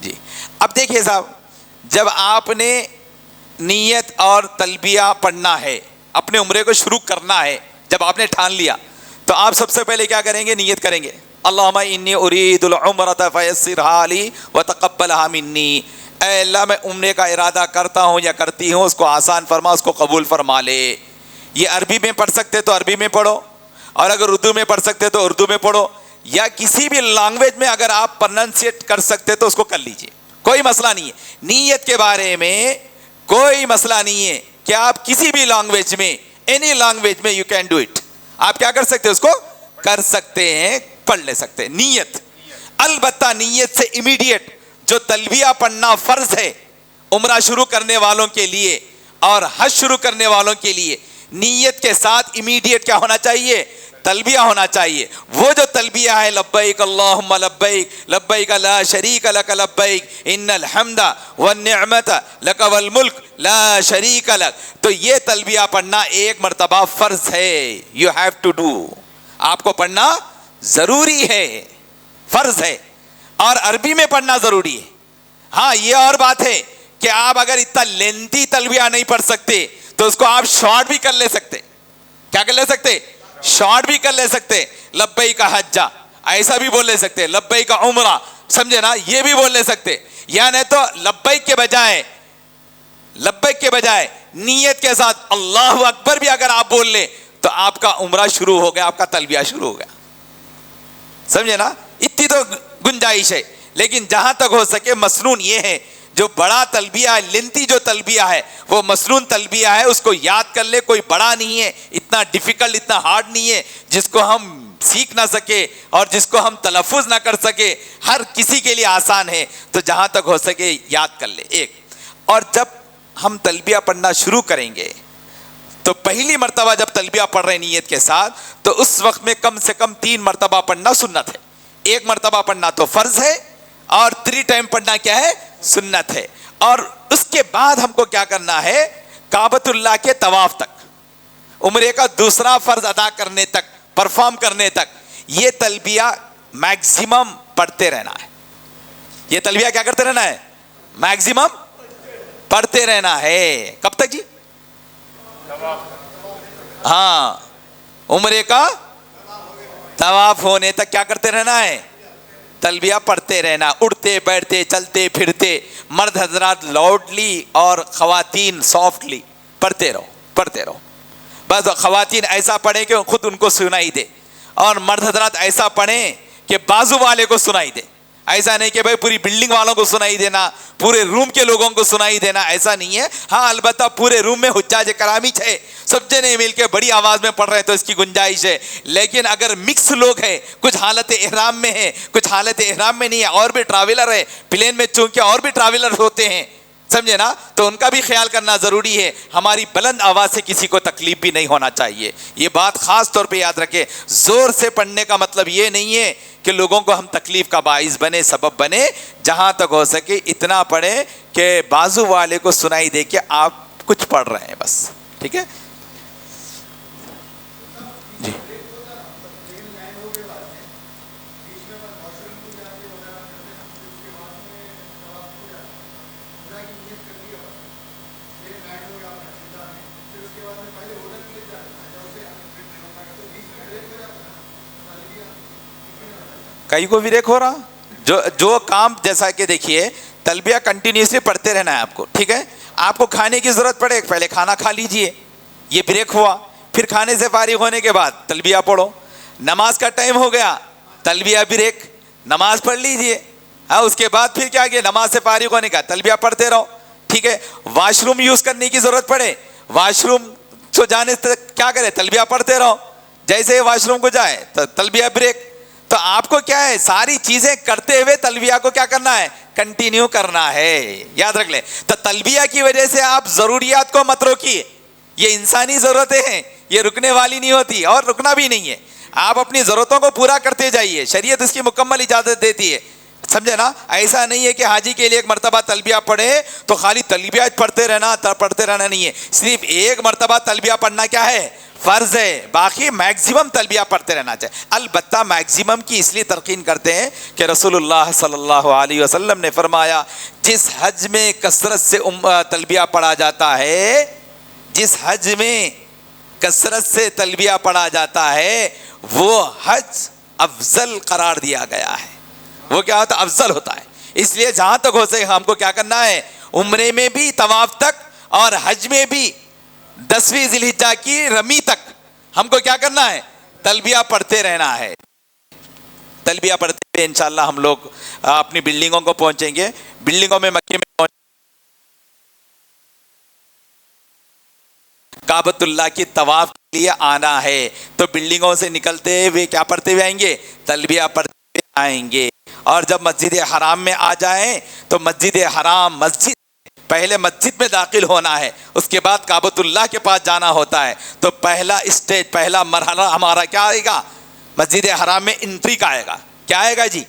جی اب دیکھیے صاحب, جب آپ نے نیت اور تلبیہ پڑھنا ہے, اپنے عمرے کو شروع کرنا ہے, جب آپ نے ٹھان لیا تو آپ سب سے پہلے کیا کریں گے, نیت کریں گے, اللہم انی ارید العمرۃ فیسرھا لی وتقبلھا منی. اے اللہ میں عمرے کا ارادہ کرتا ہوں یا کرتی ہوں, اس کو آسان فرما, اس کو قبول فرما لے. یہ عربی میں پڑھ سکتے تو عربی میں پڑھو, اور اگر اردو میں پڑھ سکتے تو اردو میں پڑھو, یا کسی بھی لینگویج میں اگر آپ پرننسیٹ کر سکتے تو اس کو کر لیجئے, کوئی مسئلہ نہیں ہے. نیت کے بارے میں کوئی مسئلہ نہیں ہے کہ آپ کسی بھی لینگویج میں, اینی لینگویج میں یو کین ڈو اٹ, آپ کیا کر سکتے ہیں, اس کو کر سکتے ہیں, پڑھ لے سکتے ہیں. نیت البتہ نیت سے امیڈیٹ جو تلبیہ پڑھنا فرض ہے عمرہ شروع کرنے والوں کے لیے اور حج شروع کرنے والوں کے لیے, نیت کے ساتھ امیڈیٹ کیا ہونا چاہیے, تلبیہ ہونا چاہیے. وہ جو تلبیہ ہے لبیک اللہم لبیک لبیک لا شریک لک لبیک ان الحمد والنعمت لک والملک لا شریک لک, تو یہ تلبیہ پڑھنا ایک مرتبہ فرض ہے, یو ہیو ٹو ڈو, آپ کو پڑھنا ضروری ہے, فرض ہے, اور عربی میں پڑھنا ضروری ہے. ہاں یہ اور بات ہے کہ آپ اگر اتنا لینتھی تلبیہ نہیں پڑھ سکتے تو اس کو آپ شارٹ بھی کر لے سکتے. کیا کر لے سکتے, شارٹ بھی کر لے سکتے. لبیک حجہ ایسا بھی بول لے سکتے, لبیک عمرہ, سمجھے نا, یہ بھی بول لے سکتے. یا نہیں تو لبیک کے بجائے نیت کے ساتھ اللہ اکبر بھی اگر آپ بول لیں تو آپ کا عمرہ شروع ہو گیا, آپ کا تلبیہ شروع ہو گیا, سمجھے نا. اتنی تو گنجائش ہے, لیکن جہاں تک ہو سکے مسنون یہ ہے, جو بڑا تلبیہ ہے, لینتھی جو تلبیہ ہے وہ مسنون تلبیہ ہے, اس کو یاد کر لے, کوئی بڑا نہیں ہے, اتنا ڈیفیکلٹ, اتنا ہارڈ نہیں ہے جس کو ہم سیکھ نہ سکے اور جس کو ہم تلفظ نہ کر سکے, ہر کسی کے لیے آسان ہے. تو جہاں تک ہو سکے یاد کر لے ایک. اور جب ہم تلبیہ پڑھنا شروع کریں گے تو پہلی مرتبہ جب تلبیہ پڑھ رہے نیت کے ساتھ تو اس وقت میں کم سے کم 3 مرتبہ پڑھنا سنت ہے. 1 مرتبہ پڑھنا تو فرض ہے, اور 3 ٹائم پڑھنا کیا ہے, سنت ہے. اور اس کے بعد ہم کو کیا کرنا ہے, کعبۃ اللہ کے طواف تک, عمرے کا دوسرا فرض ادا کرنے تک, پرفارم کرنے تک, یہ تلبیہ میکسیمم پڑھتے رہنا ہے. یہ تلبیہ کیا کرتے رہنا ہے, میکسیمم پڑھتے رہنا ہے. کب تک جی, ہاں, عمرے کا طواف ہونے تک کیا کرتے رہنا ہے, تلبیہ پڑھتے رہنا. اڑتے بیٹھتے چلتے پھرتے, مرد حضرات لاؤڈلی اور خواتین سافٹلی پڑھتے رہو. بس خواتین ایسا پڑھیں کہ خود ان کو سنائی دے, اور مرد حضرات ایسا پڑھیں کہ بازو والے کو سنائی دے. ایسا نہیں کہ بھائی پوری بلڈنگ والوں کو سنائی دینا, پورے روم کے لوگوں کو سنائی دینا, ایسا نہیں ہے. ہاں البتہ پورے روم میں حجاج کرامی ہے, سب جنے مل کے بڑی آواز میں پڑھ رہے ہیں تو اس کی گنجائش ہے. لیکن اگر مکس لوگ ہیں, کچھ حالت احرام میں ہیں, کچھ حالت احرام میں نہیں ہے, اور بھی ٹراویلر ہے پلین میں, چونکہ اور بھی ٹراویلر ہوتے ہیں, سمجھے نا؟ تو ان کا بھی خیال کرنا ضروری ہے. ہماری بلند آواز سے کسی کو تکلیف بھی نہیں ہونا چاہیے. یہ بات خاص طور پہ یاد رکھے. زور سے پڑھنے کا مطلب یہ نہیں ہے کہ لوگوں کو ہم تکلیف کا باعث بنے، سبب بنے. جہاں تک ہو سکے اتنا پڑھیں کہ بازو والے کو سنائی دے کہ آپ کچھ پڑھ رہے ہیں بس. ٹھیک ہے جی. کئی کو بریک ہو رہا جو کام، جیسا کہ دیکھیے تلبیہ کنٹینیوسلی پڑھتے رہنا ہے آپ کو. ٹھیک ہے، آپ کو کھانے کی ضرورت پڑے پہلے کھانا کھا لیجئے، یہ بریک ہوا. پھر کھانے سے فارغ ہونے کے بعد تلبیہ پڑھو. نماز کا ٹائم ہو گیا، تلبیہ بریک، نماز پڑھ لیجئے. ہاں اس کے بعد پھر کیا کہ نماز سے فارغ ہونے کا تلبیہ پڑھتے رہو. ٹھیک ہے، واش روم یوز کرنے کی ضرورت پڑے، واش روم کو جانے سے کیا کرے، تلبیہ پڑھتے رہو. جیسے واش روم کو جائے تو تلبیہ بریک. تو آپ کو کیا ہے، ساری چیزیں کرتے ہوئے تلبیہ کو کیا کرنا ہے، کنٹینیو کرنا ہے. یاد رکھ لیں. تو تلبیہ کی وجہ سے آپ ضروریات کو مت روکیے. یہ انسانی ضرورتیں ہیں، یہ رکنے والی نہیں ہوتی اور رکنا بھی نہیں ہے. آپ اپنی ضرورتوں کو پورا کرتے جائیے، شریعت اس کی مکمل اجازت دیتی ہے. سمجھے نا؟ ایسا نہیں ہے کہ حاجی کے لیے ایک مرتبہ تلبیہ پڑھے تو خالی تلبیہ پڑھتے رہنا نہیں ہے. صرف ایک مرتبہ تلبیہ پڑھنا کیا ہے، فرض ہے. باقی میکسیمم تلبیہ پڑھتے رہنا چاہیے. البتہ میکسیمم کی اس لیے تلقین کرتے ہیں کہ رسول اللہ صلی اللہ علیہ وسلم نے فرمایا جس حج میں کثرت سے تلبیہ پڑھا جاتا ہے، جس حج میں کثرت سے تلبیہ پڑھا جاتا ہے وہ حج افضل قرار دیا گیا ہے. وہ کیا ہوتا ہے، افضل ہوتا ہے. اس لیے جہاں تک ہو سکے ہم کو کیا کرنا ہے، عمرے میں بھی طواف تک اور حج میں بھی 10ویں ذی الحجہ کی رمی تک ہم کو کیا کرنا ہے، تلبیہ پڑھتے رہنا ہے. تلبیہ پڑھتے ہوئے انشاءاللہ ہم لوگ اپنی بلڈنگوں کو پہنچیں گے. بلڈنگوں میں مکے میں کعبۃ اللہ کی طواف کے لیے آنا ہے تو بلڈنگوں سے نکلتے ہوئے کیا پڑھتے ہوئے آئیں گے، تلبیہ پڑھتے ہوئے آئیں گے. اور جب مسجد حرام میں آ جائیں تو مسجد حرام پہلے مسجد میں داخل ہونا ہے، اس کے بعد کعبۃ اللہ کے پاس جانا ہوتا ہے. تو پہلا اسٹیج، پہلا مرحلہ ہمارا کیا آئے گا، مسجد حرام میں انٹری کا آئے گا. کیا آئے گا جی،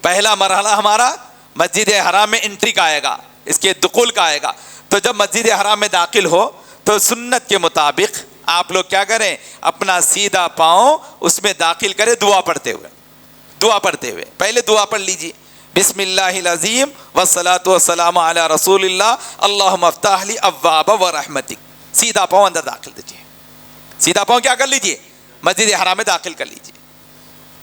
پہلا مرحلہ ہمارا مسجد حرام میں انٹری کا آئے گا، اس کے دخول کا آئے گا. تو جب مسجد حرام میں داخل ہو تو سنت کے مطابق آپ لوگ کیا کریں، اپنا سیدھا پاؤں اس میں داخل کریں، دعا پڑھتے ہوئے. پہلے دعا پڑھ لیجیے، بسم اللہ العظیم والصلاۃ والسلام علی رسول اللہ اللہم افتح لی ابواب ورحمتک. سیدھا پاؤں اندر داخل دیجیے، سیدھا پاؤں کیا کر لیجیے، مسجد حرام میں داخل کر لیجیے،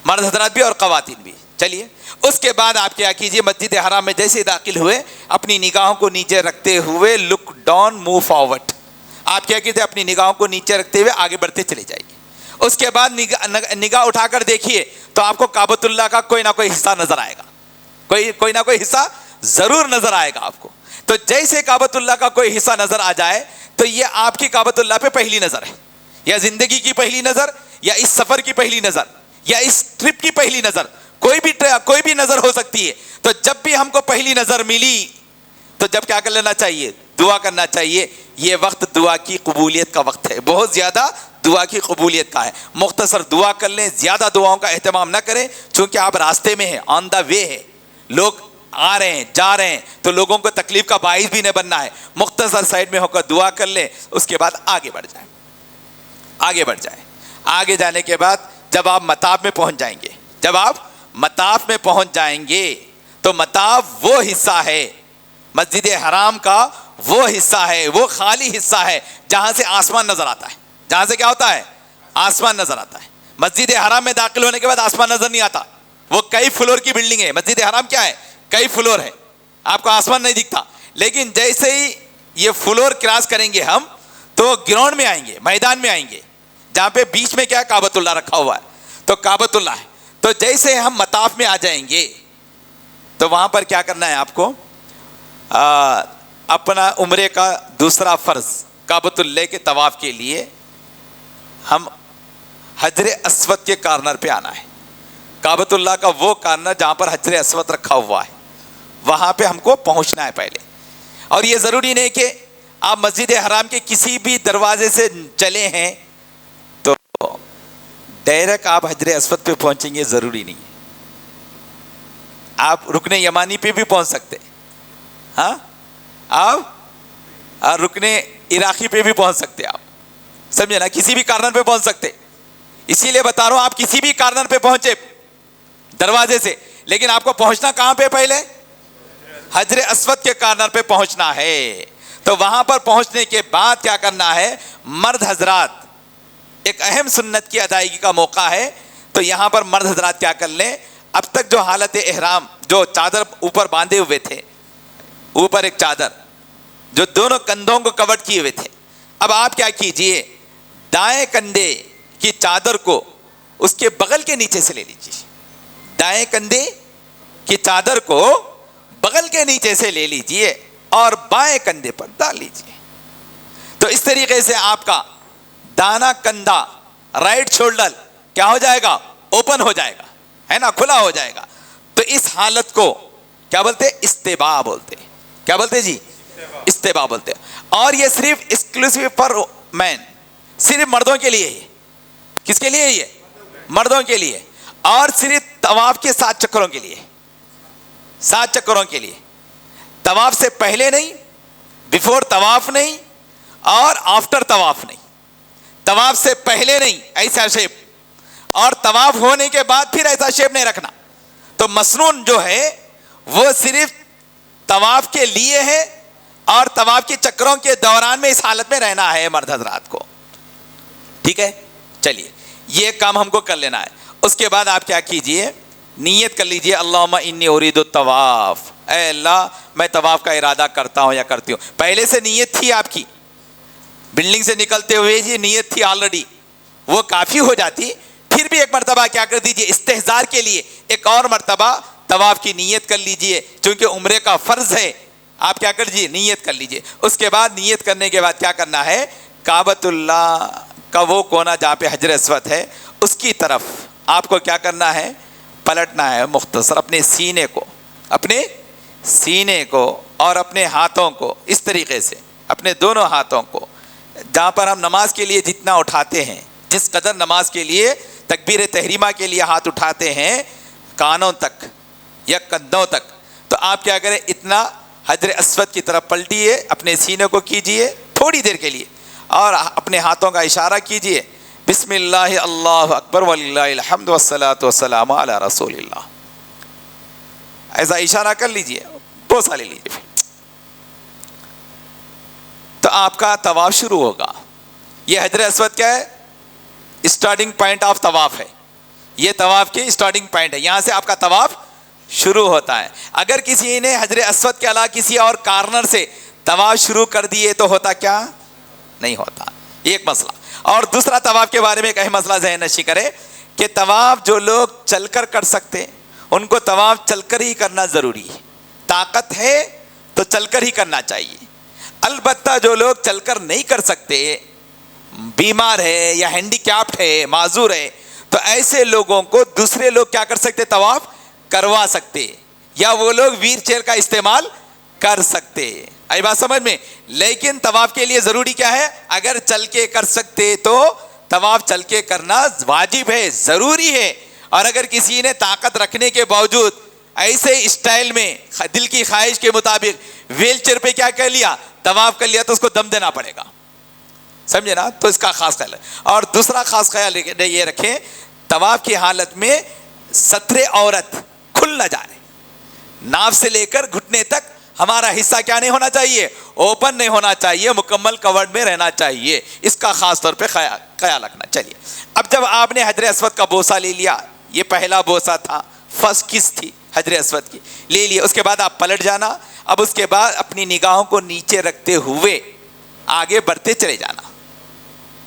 مرد حضرات بھی اور خواتین بھی. چلیے اس کے بعد آپ کیا کیجیے، مسجد حرام میں جیسے داخل ہوئے اپنی نگاہوں کو نیچے رکھتے ہوئے لک ڈاؤن موو فارورڈ. آپ کیا کیجیے، اپنی نگاہوں کو نیچے رکھتے ہوئے آگے بڑھتے چلے جائیے. اس کے بعد نگاہ اٹھا کر دیکھیے تو آپ کو کعبۃ اللہ کا کوئی نہ کوئی حصہ نظر آئے گا، کوئی نہ کوئی حصہ ضرور نظر آئے گا آپ کو. تو جیسے کعبۃ اللہ کا کوئی حصہ نظر آ جائے تو یہ آپ کی کعبۃ اللہ پہ پہلی نظر ہے، یا زندگی کی پہلی نظر، یا اس سفر کی پہلی نظر، یا اس ٹرپ کی پہلی نظر، کوئی بھی نظر ہو سکتی ہے. تو جب بھی ہم کو پہلی نظر ملی تو جب کیا کر لینا چاہیے، دعا کرنا چاہیے. یہ وقت دعا کی قبولیت کا وقت ہے، بہت زیادہ دعا کی قبولیت کا ہے. مختصر دعا کر لیں، زیادہ دعاؤں کا اہتمام نہ کریں، چونکہ آپ راستے میں ہیں، آن دا وے ہے، لوگ آ رہے ہیں جا رہے ہیں، تو لوگوں کو تکلیف کا باعث بھی نہیں بننا ہے. مختصر سائڈ میں ہو کر دعا کر لیں، اس کے بعد آگے بڑھ جائیں. آگے جانے کے بعد جب آپ مطاف میں پہنچ جائیں گے تو مطاف وہ حصہ ہے مسجد حرام کا، وہ حصہ ہے، وہ خالی حصہ ہے جہاں سے آسمان نظر آتا ہے. جہاں سے کیا ہوتا ہے، آسمان نظر آتا ہے. مسجد حرام میں داخل ہونے کے بعد آسمان نظر نہیں آتا، وہ کئی فلور کی بلڈنگ ہے. مسجد حرام کیا ہے، کئی فلور ہے، آپ کو آسمان نہیں دکھتا. لیکن جیسے ہی یہ فلور کراس کریں گے ہم تو گراؤنڈ میں آئیں گے، میدان میں آئیں گے، جہاں پہ بیچ میں کیا کعبۃ اللہ رکھا ہوا ہے، تو کعبۃ اللہ ہے. تو جیسے ہم مطاف میں آ جائیں گے تو وہاں پر کیا کرنا ہے آپ کو، اپنا عمرے کا دوسرا فرض کعبۃ اللہ کے طواف کے لیے ہم حجر اسود کے کارنر پہ آنا ہے. کعبۃ اللہ کا وہ کارنر جہاں پر حجر اسود رکھا ہوا ہے، وہاں پہ ہم کو پہنچنا ہے. پہلے اور یہ ضروری نہیں کہ آپ مسجد حرام کے کسی بھی دروازے سے چلے ہیں تو ڈائریکٹ آپ حجر اسود پہ پہنچیں گے، ضروری نہیں ہے. آپ رکن یمانی پہ بھی پہنچ سکتے، ہاں آپ رکن عراقی پہ بھی پہنچ سکتے، آپ سمجھے نا، کسی بھی کارنر پہ پہنچ سکتے. اسی لیے بتا رہا ہوں آپ کسی بھی کارنر پہ پہنچے دروازے سے، لیکن آپ کو پہنچنا کہاں پہ؟ پہلے حجر اسود کے کارنر پہ پہنچنا ہے. تو وہاں پر پہنچنے کے بعد کیا کرنا ہے؟ مرد حضرات، ایک اہم سنت کی ادائیگی کا موقع ہے. تو یہاں پر مرد حضرات کیا کر لیں، اب تک جو حالت احرام، جو چادر اوپر باندھے ہوئے تھے، اوپر ایک چادر جو دونوں کندھوں کو کور کیے ہوئے تھے، اب آپ کیا کیجئے، دائیں کندھے کی چادر کو اس کے بغل کے نیچے سے لے لیجیے. دائیں کندھے کی چادر کو بغل کے نیچے سے لے لیجیے اور بائیں کندھے پر ڈال لیجیے. تو اس طریقے سے آپ کا دانا کندھا، رائٹ شولڈر کیا ہو جائے گا؟ اوپن ہو جائے گا، ہے نا، کھلا ہو جائے گا. تو اس حالت کو کیا بولتے؟ استباء بولتے. کیا بولتے جی؟ استباء بولتے. اور یہ صرف ایکسکلوسیو پر مین، صرف مردوں کے لیے ہے. کس کے لیے؟ یہ مردوں کے لیے. اور صرف طواف کے 7 چکروں کے لیے، 7 چکروں کے لیے. طواف سے پہلے نہیں، بیفور طواف نہیں، اور آفٹر طواف نہیں. طواف سے پہلے نہیں ایسا شیپ، اور طواف ہونے کے بعد پھر ایسا شیپ نہیں رکھنا. تو مسنون جو ہے وہ صرف طواف کے لیے ہے، اور طواف کے چکروں کے دوران میں اس حالت میں رہنا ہے مرد حضرات کو. ٹھیک ہے، چلیے یہ کام ہم کو کر لینا ہے. اس کے بعد آپ کیا کیجئے، نیت کر لیجئے، اللہم انی ارید الطواف، اے اللہ میں طواف کا ارادہ کرتا ہوں یا کرتی ہوں. پہلے سے نیت تھی آپ کی، بلڈنگ سے نکلتے ہوئے یہ نیت تھی آلریڈی، وہ کافی ہو جاتی. پھر بھی ایک مرتبہ کیا کر دیجئے، استحضار کے لیے ایک اور مرتبہ طواف کی نیت کر لیجئے، چونکہ عمرے کا فرض ہے. آپ کیا کر لیجئے، نیت کر لیجئے. اس کے بعد نیت کرنے کے بعد کیا کرنا ہے، کعبۃ اللہ کا وہ کونا جہاں پہ حجر اسود ہے اس کی طرف آپ کو کیا کرنا ہے، پلٹنا ہے مختصر اپنے سینے کو اور اپنے ہاتھوں کو اس طریقے سے، اپنے دونوں ہاتھوں کو جہاں پر ہم نماز کے لیے جتنا اٹھاتے ہیں، جس قدر نماز کے لیے تکبیر تحریمہ کے لیے ہاتھ اٹھاتے ہیں کانوں تک یا کندھوں تک، تو آپ کیا کریں، اتنا حجر اسود کی طرف پلٹیے، اپنے سینے کو کیجئے تھوڑی دیر کے لیے، اور اپنے ہاتھوں کا اشارہ کیجئے، بسم اللہ اللہ اکبر وللہ الحمد والصلاۃ والسلام علی رسول اللہ. ایسا اشارہ کر لیجئے، بوسہ لے لیجئے. تو آپ کا طواف شروع ہوگا. یہ حجر اسود کیا ہے، اسٹارٹنگ پوائنٹ آف طواف ہے. یہ طواف کی اسٹارٹنگ پوائنٹ ہے، یہاں سے آپ کا طواف شروع ہوتا ہے. اگر کسی نے حجر اسود کے علاوہ کسی اور کارنر سے طواف شروع کر دیے تو ہوتا کیا؟ نہیں ہوتا. ایک مسئلہ. اور دوسرا طواف کے بارے میں ایک اہم مسئلہ ذہن نشی کرے کہ طواف جو لوگ چل کر سکتے ان کو طواف چل کر ہی کرنا ضروری ہے. طاقت ہے تو چل کر ہی کرنا چاہیے. البتہ جو لوگ چل کر نہیں کر سکتے، بیمار ہے یا ہینڈی کیپڈ ہے، معذور ہے، تو ایسے لوگوں کو دوسرے لوگ کیا کر سکتے، طواف کروا سکتے، یا وہ لوگ ویل چیئر کا استعمال کر سکتے. آئی بات سمجھ میں؟ لیکن طواف کے لیے ضروری کیا ہے، اگر چل کے کر سکتے تو طواف چل کے کرنا واجب ہے، ضروری ہے. اور اگر کسی نے طاقت رکھنے کے باوجود ایسے اسٹائل میں دل کی خواہش کے مطابق ویل چیئر پہ کیا کر لیا، طواف کر لیا، تو اس کو دم دینا پڑے گا. سمجھے نا؟ تو اس کا خاص خیال ہے. اور دوسرا خاص خیال یہ رکھیں، طواف کی حالت میں ستر عورت کھل نہ جائے. ناف سے لے کر گھٹنے تک ہمارا حصہ کیا نہیں ہونا چاہیے، اوپن نہیں ہونا چاہیے، مکمل کورڈ میں رہنا چاہیے. اس کا خاص طور پہ خیال رکھنا. چلیے اب جب آپ نے حجر اسود کا بوسہ لے لیا، یہ پہلا بوسہ تھا، فرسٹ کس تھی حجر اسود کی، لے لیا. اس کے بعد آپ پلٹ جانا. اب اس کے بعد اپنی نگاہوں کو نیچے رکھتے ہوئے آگے بڑھتے چلے جانا.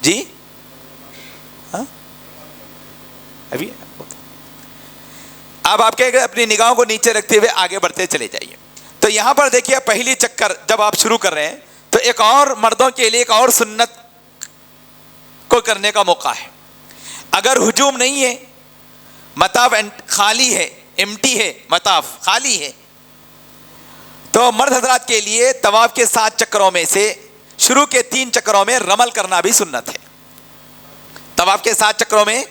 جی ہاں ابھی اب آپ کہہ گئے اپنی نگاہوں کو نیچے رکھتے ہوئے آگے بڑھتے چلے جائیے. تو یہاں پر دیکھیے پہلی چکر جب آپ شروع کر رہے ہیں تو ایک اور مردوں کے لیے ایک اور سنت کو کرنے کا موقع ہے. اگر ہجوم نہیں ہے، مطاف خالی ہے، ایمٹی ہے، مطاف خالی ہے، تو تو مرد حضرات کے لیے طواف کے 7 چکروں میں سے شروع کے 3 چکروں میں رمل کرنا بھی سنت ہے. طواف کے 7 چکروں میں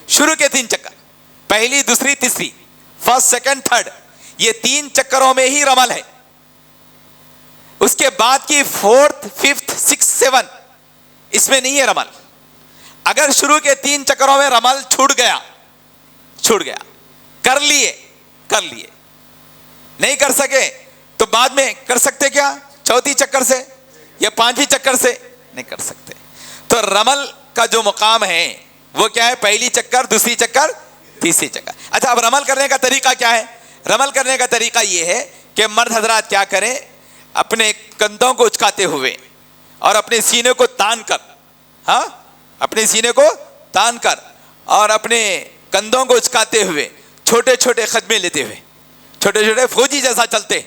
شروع کے 3 چکر، پہلی، دوسری، تیسری، فرسٹ، سیکنڈ، تھرڈ، یہ 3 چکروں میں ہی رمل ہے. اس کے بعد کی 4th، 5th، 6th، 7 اس میں نہیں ہے رمل. اگر شروع کے 3 چکروں میں رمل چھوٹ گیا، کر لیے، نہیں کر سکے تو بعد میں کر سکتے کیا؟ چوتھی چکر سے یا 5ویں چکر سے؟ نہیں کر سکتے. تو رمل کا جو مقام ہے وہ کیا ہے؟ پہلی چکر، دوسری چکر، تیسری چکر. اچھا، اب رمل کرنے کا طریقہ کیا ہے؟ رمل کرنے کا طریقہ یہ ہے کہ مرد حضرات کیا کریں، اپنے کندھوں کو اچکاتے ہوئے اور اپنے سینے کو تان کر، اپنے سینے کو تان کر اور اپنے کندھوں کو اچکاتے ہوئے چھوٹے چھوٹے قدمے لیتے ہوئے، چھوٹے چھوٹے فوجی جیسا چلتے،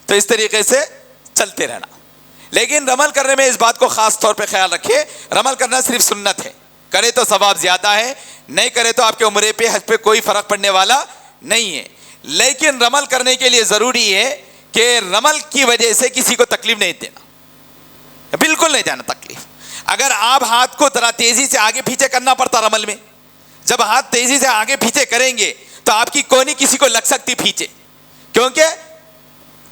تو اس طریقے سے چلتے رہنا. لیکن رمل کرنے میں اس بات کو خاص طور پہ خیال رکھے، رمل کرنا صرف سنت ہے، کرے تو ثواب زیادہ ہے، نہیں کرے تو آپ کے عمرے پہ، حج پہ کوئی فرق پڑنے والا نہیں ہے. لیکن رمل کرنے کے لیے ضروری ہے کہ رمل کی وجہ سے کسی کو تکلیف نہیں دینا، بالکل نہیں دینا تکلیف. اگر آپ ہاتھ کو ذرا تیزی سے آگے پیچھے کرنا پڑتا رمل میں، جب ہاتھ تیزی سے آگے پیچھے کریں گے تو آپ کی کونی کسی کو لگ سکتی پیچھے، کیونکہ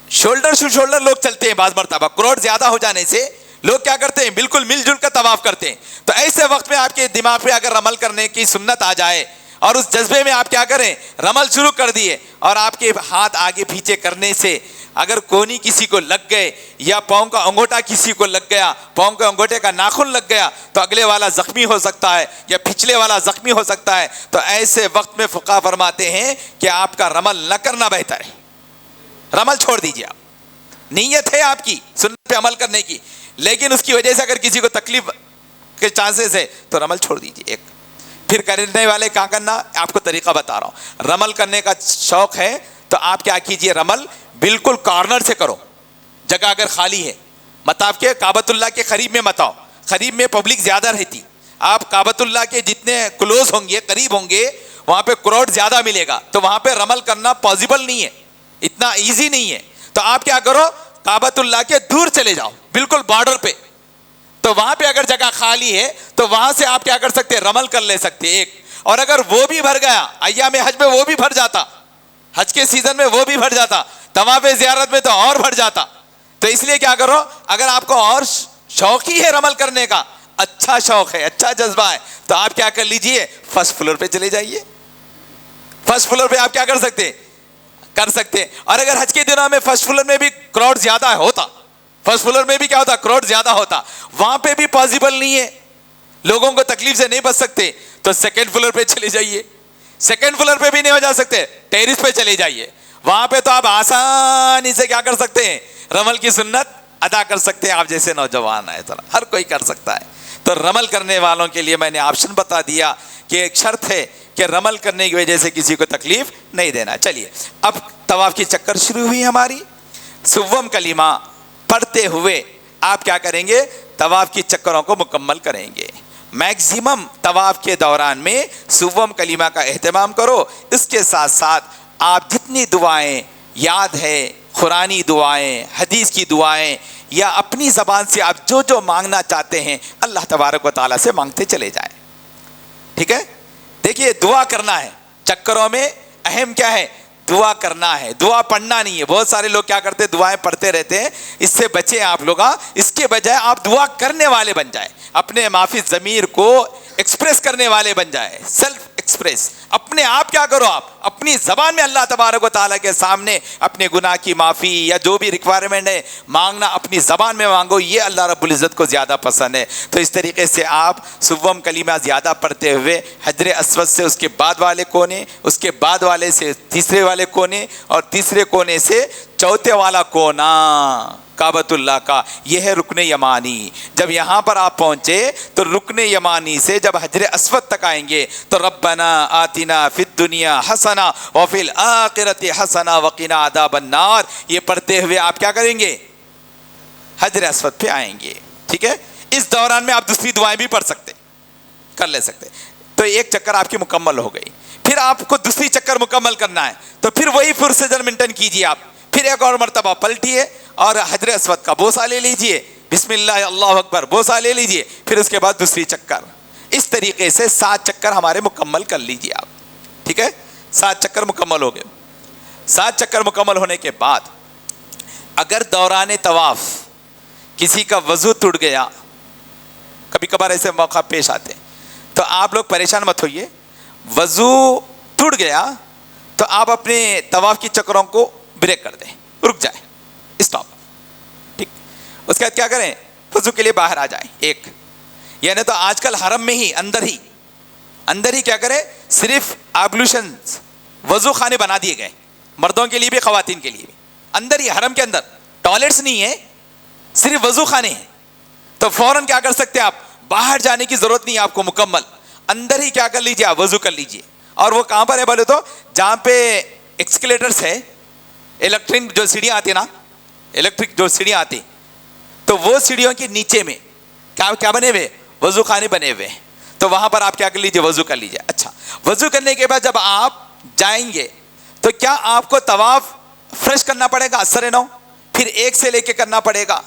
شولڈر ٹو شولڈر لوگ چلتے ہیں. بعض مرتبہ کروڑ زیادہ ہو جانے سے لوگ کیا کرتے ہیں، بالکل مل جل کر طواف کرتے ہیں. تو ایسے وقت میں آپ کے دماغ پہ اگر رمل کرنے کی سنت آ جائے اور اس جذبے میں آپ کیا کریں، رمل شروع کر دیے، اور آپ کے ہاتھ آگے پیچھے کرنے سے اگر کونی کسی کو لگ گئے یا پاؤں کا انگوٹا کسی کو لگ گیا، پاؤں کے انگوٹے کا ناخن لگ گیا، تو اگلے والا زخمی ہو سکتا ہے یا پچھلے والا زخمی ہو سکتا ہے. تو ایسے وقت میں فقہا فرماتے ہیں کہ آپ کا رمل نہ کرنا بہتر ہے، رمل چھوڑ دیجیے. آپ نیت ہے آپ کی سنت پہ عمل کرنے کی، لیکن اس کی وجہ سے اگر کسی کو تکلیف کے چانسز ہے تو رمل چھوڑ دیجیے. ایک پھر کرنے والے کیا کرنا، آپ کو طریقہ بتا رہا ہوں. رمل کرنے کا شوق ہے تو آپ کیا کیجئے، رمل بالکل کارنر سے کرو. جگہ اگر خالی ہے، مطاف کے کعبۃ اللہ کے قریب میں مت آؤ، قریب میں پبلک زیادہ رہتی. آپ کعبۃ اللہ کے جتنے کلوز ہوں گے، قریب ہوں گے، وہاں پہ کراؤڈ زیادہ ملے گا، تو وہاں پہ رمل کرنا پاسبل نہیں ہے، اتنا ایزی نہیں ہے. تو آپ کیا کرو، کعبۃ اللہ کے دور چلے جاؤ، بالکل بارڈر پہ. تو وہاں پہ اگر جگہ خالی ہے تو وہاں سے آپ کیا کر سکتے ہیں، رمل کر لے سکتے. ایک اور اگر وہ بھی بھر گیا، ایام حج میں وہ بھی بھر جاتا، حج کے سیزن میں وہ بھی بھر جاتا، طواف زیارت میں تو اور بھر جاتا. تو اس لیے کیا کرو، اگر آپ کو اور شوق ہی ہے رمل کرنے کا، اچھا شوق ہے، اچھا جذبہ ہے، تو آپ کیا کر لیجئے، فرسٹ فلور پہ چلے جائیے. فرسٹ فلور پہ آپ کیا کر سکتے، اور اگر حج کے دنوں میں فرسٹ فلور میں بھی کراؤڈ زیادہ ہوتا، فرسٹ فلور میں بھی کیا ہوتا، کراؤڈ زیادہ ہوتا، وہاں پہ بھی پاسبل نہیں ہے، لوگوں کو تکلیف سے نہیں بچ سکتے، تو سیکنڈ فلور پہ چلے جائیے. سیکنڈ فلور پہ بھی نہیں ہو جا سکتے، ٹیرس پہ چلے جائیے. وہاں پہ تو آپ آسانی سے کیا کر سکتے ہیں، رمل کی سنت ادا کر سکتے ہیں. آپ جیسے نوجوان ہیں، ہر کوئی کر سکتا ہے. تو رمل کرنے والوں کے لیے میں نے آپشن بتا دیا کہ ایک شرط ہے کہ رمل کرنے کی وجہ سے کسی کو تکلیف نہیں دینا. چلیے اب طواف کی چکر شروع ہوئی ہماری. سوم کلمہ پڑھتے ہوئے آپ کیا کریں گے، طواف کی چکروں کو مکمل کریں گے. میکسیمم طواف کے دوران میں سوم کلمہ کا اہتمام کرو. اس کے ساتھ ساتھ آپ جتنی دعائیں یاد ہے، قرآنی دعائیں، حدیث کی دعائیں، یا اپنی زبان سے آپ جو جو مانگنا چاہتے ہیں اللہ تبارک و تعالیٰ سے مانگتے چلے جائیں. ٹھیک ہے، دیکھیے دعا کرنا ہے چکروں میں، اہم کیا ہے، دعا کرنا ہے، دعا پڑھنا نہیں ہے. بہت سارے لوگ کیا کرتے ہیں، دعائیں پڑھتے رہتے ہیں. اس سے بچیں آپ لوگ. اس کے بجائے آپ دعا کرنے والے بن جائیں، اپنے معافی ضمیر کو ایکسپریس کرنے والے بن جائیں. سیلف ایکسپریس، اپنے آپ کیا کرو، آپ اپنی زبان میں اللہ تبارک و تعالیٰ کے سامنے اپنے گناہ کی معافی یا جو بھی ریکوائرمنٹ ہے مانگنا، اپنی زبان میں مانگو. یہ اللہ رب العزت کو زیادہ پسند ہے. تو اس طریقے سے آپ سوم کلمہ زیادہ پڑھتے ہوئے حجر اسود سے اس کے بعد والے کونے، اس کے بعد والے سے تیسرے والے کونے، اور تیسرے کونے سے چوتھے والا کونا کعبۃ اللہ کا، یہ ہے رکن یمانی. جب یہاں پر آپ پہنچے تو رکن یمانی سے جب حجر اسود تک آئیں گے تو ربنا آتنا فی الدنیا حسنہ وفی الآخرۃ حسنہ وقنا عذاب النار، یہ پڑھتے ہوئے آپ کیا کریں گے، حجر اسود پہ آئیں گے. ٹھیک ہے، اس دوران میں آپ دوسری دعائیں بھی پڑھ سکتے، کر لے سکتے. تو ایک چکر آپ کی مکمل ہو گئی. پھر آپ کو دوسری چکر مکمل کرنا ہے تو پھر وہی پروسیجر مینٹین کیجیے. آپ پھر پھر ایک اور مرتبہ پلٹیے اور حجر اسود کا بوسہ لے لیجئے, بسم اللہ اللہ اکبر بوسہ لے لیجئے, پھر اس کے بعد دوسری چکر. اس طریقے سے 7 چکر ہمارے مکمل کر لیجئے آپ. ٹھیک ہے, 7 چکر مکمل ہو گئے. 7 چکر مکمل ہونے کے بعد اگر دوران طواف کسی کا وضو ٹوٹ گیا, کبھی کبھار ایسے موقع پیش آتے ہیں, تو آپ لوگ پریشان مت ہوئیے. وضو ٹوٹ گیا تو آپ اپنے طواف کی چکروں کو بریک کر دیں, رک جائیں, اسٹاپ. ٹھیک, اس کے بعد کیا کریں, وضو کے لیے باہر آ جائیں. ایک یعنی تو آج کل حرم میں ہی اندر ہی کیا کریں, صرف ایبلوشن وضو خانے بنا دیے گئے, مردوں کے لیے بھی خواتین کے لیے بھی. اندر ہی حرم کے اندر ٹوائلٹس نہیں ہے, صرف وضو خانے ہیں. تو فوراً کیا کر سکتے ہیں آپ, باہر جانے کی ضرورت نہیں ہے آپ کو, مکمل اندر ہی کیا کر لیجیے, آپ وضو کر لیجیے. اور وہ کہاں پر ہے بولے تو جہاں پہ ایکسکیلیٹرس ہے, الیکٹرک جو سیڑھیاں آتی نا, الیکٹرک جو سیڑھیاں آتی, تو وہ سیڑھیوں کے نیچے میں کیا بنے ہوئے, وضو خانے بنے ہوئے. تو وہاں پر آپ کیا کر لیجیے, وضو کر لیجیے. اچھا, وضو کرنے کے بعد جب آپ جائیں گے تو کیا آپ کو طواف فریش کرنا پڑے گا, اثر نو, پھر ایک سے لے کے کرنا پڑے گا؟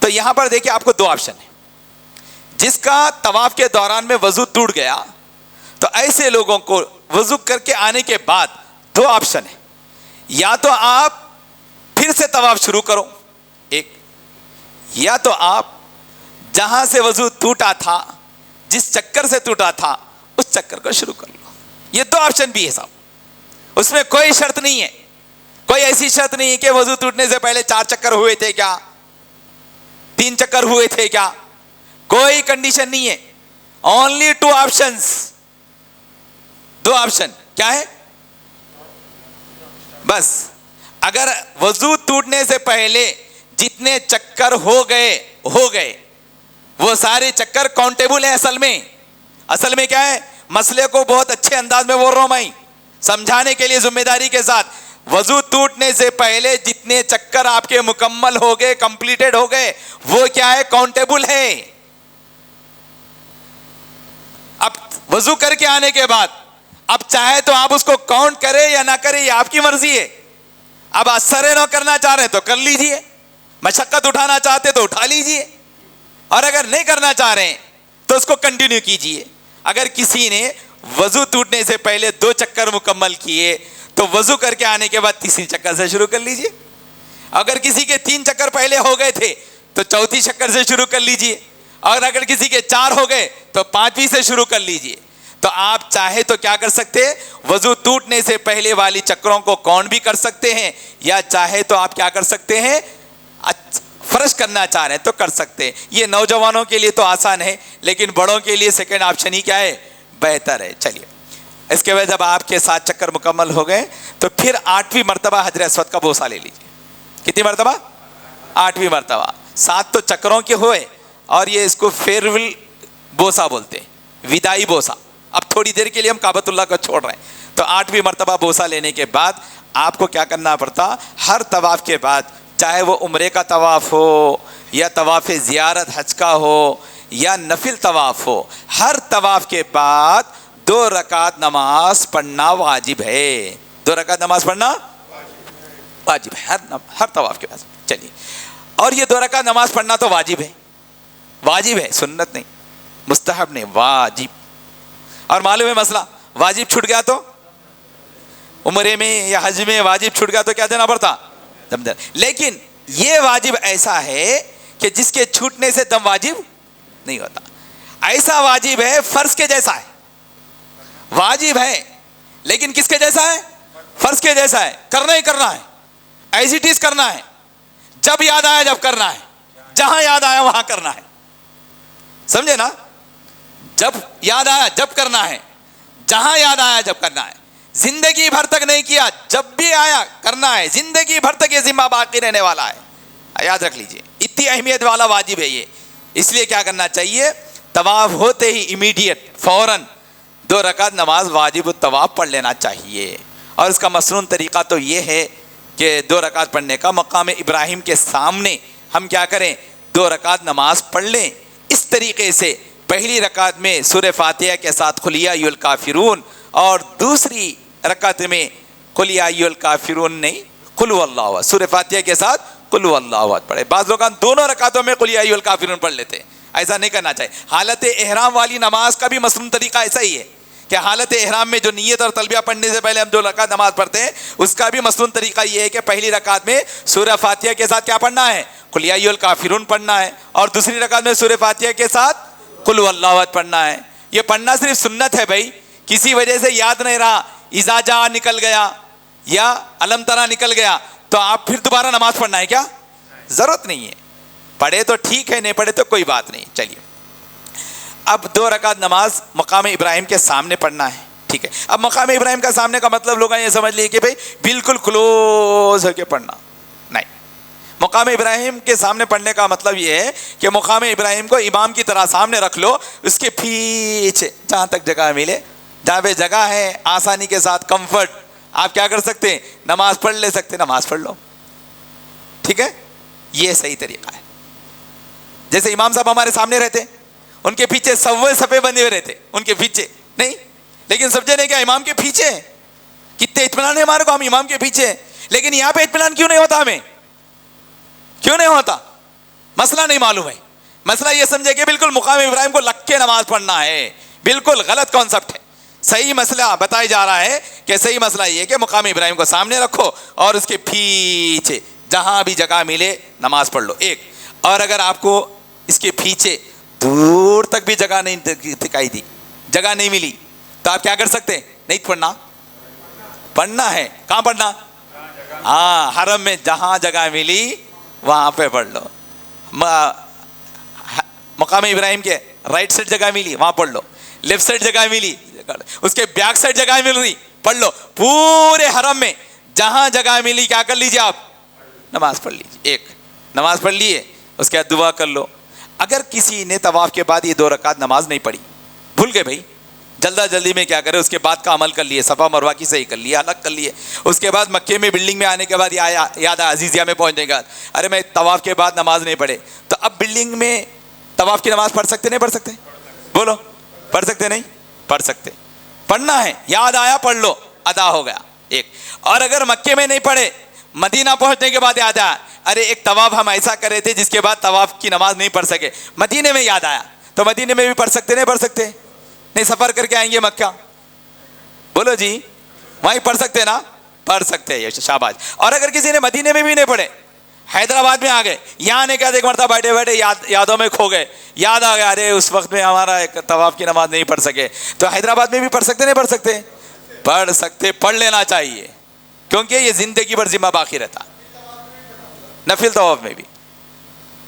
تو یہاں پر دیکھیں آپ کو 2 آپشن ہیں. جس کا طواف کے دوران میں وضو ٹوٹ گیا, تو ایسے لوگوں کو وضو کر کے آنے کے بعد 2 آپشن ہیں. یا تو آپ پھر سے طواف شروع کرو ایک, یا تو آپ جہاں سے وضو ٹوٹا تھا, جس چکر سے ٹوٹا تھا, اس چکر کو شروع کر لو. یہ 2 آپشن بھی ہے صاحب, اس میں کوئی شرط نہیں ہے. کوئی ایسی شرط نہیں ہے کہ وضو ٹوٹنے سے پہلے 4 چکر ہوئے تھے کیا, 3 چکر ہوئے تھے کیا, کوئی کنڈیشن نہیں ہے. اونلی 2 آپشنز, 2 آپشن کیا ہے بس. اگر وضو ٹوٹنے سے پہلے جتنے چکر ہو گئے وہ سارے چکر کاؤنٹیبل ہیں. اصل میں کیا ہے, مسئلے کو بہت اچھے انداز میں بول رہا ہوں میں, سمجھانے کے لیے ذمہ داری کے ساتھ. وضو ٹوٹنے سے پہلے جتنے چکر آپ کے مکمل ہو گئے, کمپلیٹڈ ہو گئے, وہ کیا ہے, کاؤنٹیبل ہے. اب وضو کر کے آنے کے بعد اب چاہے تو آپ اس کو کاؤنٹ کرے یا نہ کرے, یہ آپ کی مرضی ہے. اب اثر نہ کرنا چاہ رہے ہیں تو کر لیجئے, مشقت اٹھانا چاہتے تو اٹھا لیجئے, اور اگر نہیں کرنا چاہ رہے ہیں تو اس کو کنٹینیو کیجئے. اگر کسی نے وضو ٹوٹنے سے پہلے 2 چکر مکمل کیے تو وضو کر کے آنے کے بعد تیسری چکر سے شروع کر لیجئے. اگر کسی کے 3 چکر پہلے ہو گئے تھے تو چوتھی چکر سے شروع کر لیجئے, اور اگر کسی کے 4 ہو گئے تو 5ویں سے شروع کر لیجئے. تو آپ چاہے تو کیا کر سکتے, وضو ٹوٹنے سے پہلے والی چکروں کو کاؤنٹ بھی کر سکتے ہیں, یا چاہے تو آپ کیا کر سکتے ہیں, فرش کرنا چاہ رہے ہیں تو کر سکتے ہیں. یہ نوجوانوں کے لیے تو آسان ہے, لیکن بڑوں کے لیے سیکنڈ آپشن ہی کیا ہے, بہتر ہے. چلیے, اس کے بعد جب آپ کے 7 چکر مکمل ہو گئے تو پھر 8ویں مرتبہ حجر اسود کا بوسہ لے لیجیے. کتنی مرتبہ, 8ویں مرتبہ. 7 تو چکروں کے ہوئے, اور یہ اس کو فیئرویل بوسہ بولتے ہیں, وداعی بوسہ. اب تھوڑی دیر کے لیے ہم کعبۃ اللہ کو چھوڑ رہے ہیں. تو 8ویں مرتبہ بوسہ لینے کے بعد آپ کو کیا کرنا پڑتا, ہر طواف کے بعد, چاہے وہ عمرے کا طواف ہو یا طواف زیارت حج کا ہو یا نفل طواف ہو, ہر طواف کے بعد 2 رکعت نماز پڑھنا واجب ہے. 2 رکعت نماز پڑھنا واجب ہے ہر طواف کے بعد. چلیے, اور یہ 2 رکعت نماز پڑھنا تو واجب ہے, سنت نہیں, مستحب نہیں, واجب. اور معلوم ہے مسئلہ, واجب چھوٹ گیا تو عمرے میں یا حج میں واجب چھوٹ گیا تو کیا دینا پڑتا, دم. لیکن یہ واجب ایسا ہے کہ جس کے چھوٹنے سے دم واجب نہیں ہوتا. ایسا واجب ہے, فرض کے جیسا ہے. واجب ہے لیکن کس کے جیسا ہے, فرض کے جیسا ہے. کرنا ہی کرنا ہے, ایز اٹ از کرنا ہے. جب یاد آیا جب کرنا ہے, جہاں یاد آیا وہاں کرنا ہے. سمجھے نا, جب یاد آیا جب کرنا ہے, جہاں یاد آیا جب کرنا ہے. زندگی بھر تک نہیں کیا, جب بھی آیا کرنا ہے. زندگی بھر تک یہ ذمہ باقی رہنے والا ہے, یاد رکھ لیجئے. اتنی اہمیت والا واجب ہے یہ. اس لیے کیا کرنا چاہیے, طواف ہوتے ہی امیڈیٹ فوراً 2 رکعت نماز واجب الطواف پڑھ لینا چاہیے. اور اس کا مسنون طریقہ تو یہ ہے کہ 2 رکعت پڑھنے کا, مقام ابراہیم کے سامنے ہم کیا کریں, 2 رکعت نماز پڑھ لیں. اس طریقے سے پہلی رکعت میں سورہ فاتحہ کے ساتھ قل یا ایھا الکافرون, اور دوسری رکعت میں قل یا ایھا الکافرون نہیں, قل هو اللہ احد، سورہ فاتحہ کے ساتھ قل هو اللہ احد پڑھے. بعض لوگ دونوں رکعتوں میں قل یا ایھا الکافرون پڑھ لیتے ہیں. ایسا نہیں کرنا چاہیے. حالت احرام والی نماز کا بھی مسنون طریقہ ایسا ہی ہے کہ حالت احرام میں جو نیت اور تلبیہ پڑھنے سے پہلے ہم 2 رکعت نماز پڑھتے ہیں، اس کا بھی مسنون طریقہ یہ ہے کہ پہلی رکعت میں سورہ فاتحہ کے ساتھ کیا پڑھنا ہے؟ قل یا ایھا الکافرون پڑھنا ہے، اور دوسری رکعت میں سورہ فاتحہ کے ساتھ قل هو اللہ احد پڑھنا ہے. یہ پڑھنا صرف سنت ہے بھائی، کسی وجہ سے یاد نہیں رہا، اذا جاء نکل گیا یا الم ترا نکل گیا تو آپ پھر دوبارہ نماز پڑھنا ہے کیا؟ ضرورت نہیں ہے. پڑھے تو ٹھیک ہے، نہیں پڑھے تو کوئی بات نہیں. چلیے اب 2 رکعت نماز مقام ابراہیم کے سامنے پڑھنا ہے. ٹھیک ہے، اب مقام ابراہیم کا سامنے کا مطلب لوگ یہ سمجھ لیے کہ بھائی بالکل کلوز ہو کے پڑھنا. نہیں، مقام ابراہیم کے سامنے پڑھنے کا مطلب یہ ہے کہ مقام ابراہیم کو امام کی طرح سامنے رکھ لو، اس کے پیچھے جہاں تک جگہ ملے، جہاں پہ جگہ ہے آسانی کے ساتھ کمفرٹ، آپ کیا کر سکتے ہیں؟ نماز پڑھ لے سکتے، نماز پڑھ لو. ٹھیک ہے، یہ صحیح طریقہ ہے. جیسے امام صاحب ہمارے سامنے رہتے، ان کے پیچھے صفے بندے ہوئے رہتے، ان کے پیچھے نہیں، لیکن سمجھے نہیں کیا امام کے پیچھے کتنے اطمینان ہے ہمارے کو، ہم امام کے پیچھے. لیکن یہاں پہ اطمینان کیوں نہیں ہوتا؟ ہمیں کیوں نہیں ہوتا؟ مسئلہ نہیں معلوم ہے. مسئلہ یہ سمجھے کہ بالکل مقام ابراہیم کو لگ کے نماز پڑھنا ہے، بالکل غلط کانسیپٹ ہے. صحیح مسئلہ بتایا جا رہا ہے کہ صحیح مسئلہ یہ ہے کہ مقام ابراہیم کو سامنے رکھو اور اس کے پیچھے جہاں بھی جگہ ملے نماز پڑھ لو. ایک اور اگر آپ کو اس کے پیچھے دور تک بھی جگہ نہیں دکھائی دی، جگہ نہیں ملی، تو آپ کیا کر سکتے؟ نہیں پڑھنا، پڑھنا ہے. کہاں پڑھنا؟ ہاں، حرم میں جہاں جگہ ملی وہاں پہ پڑھ لو. مقام ابراہیم کے رائٹ سائڈ جگہ ملی وہاں پڑھ لو، لیفٹ سائڈ جگہ ملی، اس کے بیک سائڈ جگہ مل رہی پڑھ لو. پورے حرم میں جہاں جگہ ملی کیا کر لیجیے؟ آپ نماز پڑھ لیجیے. ایک نماز پڑھ لیے، اس کے بعد دعا کر لو. اگر کسی نے طواف کے بعد یہ 2 رکعت نماز نہیں پڑھی، بھول گئے بھائی، جلدی میں کیا کرے، اس کے بعد کا عمل کر لیے، صفا مروہ کی صحیح کر لیے، الگ کر لیے. اس کے بعد مکے میں بلڈنگ میں آنے کے بعد یاد آیا عزیزیہ میں پہنچنے کے بعد، ارے میں طواف کے بعد نماز نہیں پڑھے، تو اب بلڈنگ میں طواف کی نماز پڑھ سکتے نہیں پڑھ سکتے؟ بولو، پڑھ سکتے نہیں پڑھ سکتے؟ پڑھنا ہے، یاد آیا پڑھ لو، ادا ہو گیا. ایک اور اگر مکے میں نہیں پڑھے، مدینہ پہنچنے کے بعد یاد آیا، ارے ایک طواف ہم ایسا کرے تھے جس کے بعد طواف کی نماز نہیں پڑھ سکے، مدینے میں یاد آیا، تو مدینے میں بھی پڑھ سکتے نہیں پڑھ سکتے؟ نہیں، سفر کر کے آئیں گے مکہ، بولو جی، وہیں پڑھ سکتے نا؟ پڑھ سکتے ہیں، شاباش. اور اگر کسی نے مدینے میں بھی نہیں پڑھے، حیدرآباد میں آ گئے، یہاں نے کیا ایک مرتبہ بیٹھے بیٹھے یادوں میں کھو گئے، یاد آ گیا ارے اس وقت میں ہمارا ایک طواف کی نماز نہیں پڑھ سکے، تو حیدرآباد میں بھی پڑھ سکتے نہیں پڑھ سکتے؟ پڑھ سکتے، پڑھ لینا چاہیے، کیونکہ یہ زندگی بھر ذمہ باقی رہتا. نفل طواف میں بھی،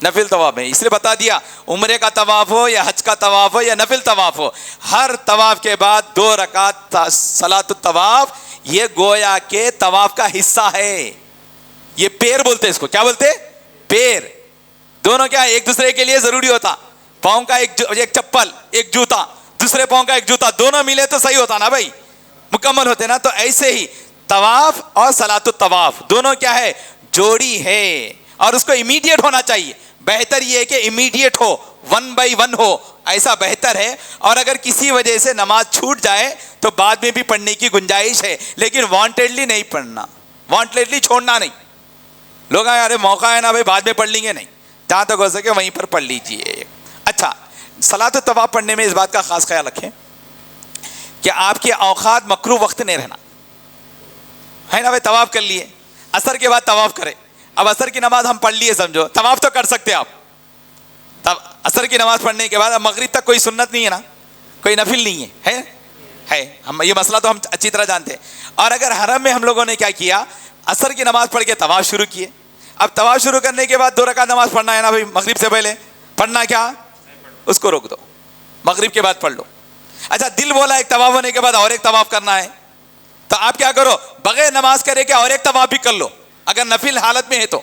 نفل طواف میں اس لیے بتا دیا، عمرے کا طواف ہو یا حج کا طواف ہو یا نفل طواف ہو، ہر طواف کے بعد 2 رکعت صلاۃ الطواف یہ گویا کہ طواف کا حصہ ہے. یہ پیر بولتے اس کو، کیا بولتے؟ پیر. دونوں کیا ایک دوسرے کے لیے ضروری ہوتا، پاؤں کا ایک چپل، ایک جوتا، دوسرے پاؤں کا ایک جوتا، دونوں ملے تو صحیح ہوتا نا بھائی، مکمل ہوتے نا. تو ایسے ہی طواف اور صلاۃ الطواف دونوں کیا ہے؟ جوڑی ہے، اور اس کو امیڈیٹ ہونا چاہیے. بہتر یہ ہے کہ امیڈیٹ ہو، 1 by 1 ہو، ایسا بہتر ہے. اور اگر کسی وجہ سے نماز چھوٹ جائے تو بعد میں بھی پڑھنے کی گنجائش ہے، لیکن وانٹیڈلی نہیں پڑھنا، وانٹیڈلی چھوڑنا نہیں. لوگ آئے ارے موقع ہے نا بھائی بعد میں پڑھ لیں گے، نہیں، جہاں تک ہو سکے وہیں پر پڑھ لیجیے. اچھا، صلاۃ الطواف پڑھنے میں اس بات کا خاص خیال رکھیں کہ آپ کے اوقات مکروہ وقت نہیں رہنا ہے نا. بھائی طواف کر لیے، عصر کے بعد طواف کرے، اب عصر کی نماز ہم پڑھ لیے، سمجھو طواف تو کر سکتے آپ، تب عصر کی نماز پڑھنے کے بعد اب مغرب تک کوئی سنت نہیں ہے نا، کوئی نفل نہیں ہے ہم یہ مسئلہ تو ہم اچھی طرح جانتے ہیں. اور اگر حرم میں ہم لوگوں نے کیا کیا، عصر کی نماز پڑھ کے طواف شروع کیے، اب طواف شروع کرنے کے بعد 2 رکعت نماز پڑھنا ہے نا بھائی، مغرب سے پہلے پڑھنا کیا، اس کو روک دو، مغرب کے بعد پڑھ لو. اچھا، دل بولا ایک طواف ہونے کے بعد اور ایک طواف کرنا ہے، تو آپ کیا کرو، بغیر نماز کرے کہ اور ایک طواف بھی کر لو. اگر نفل حالت میں ہے تو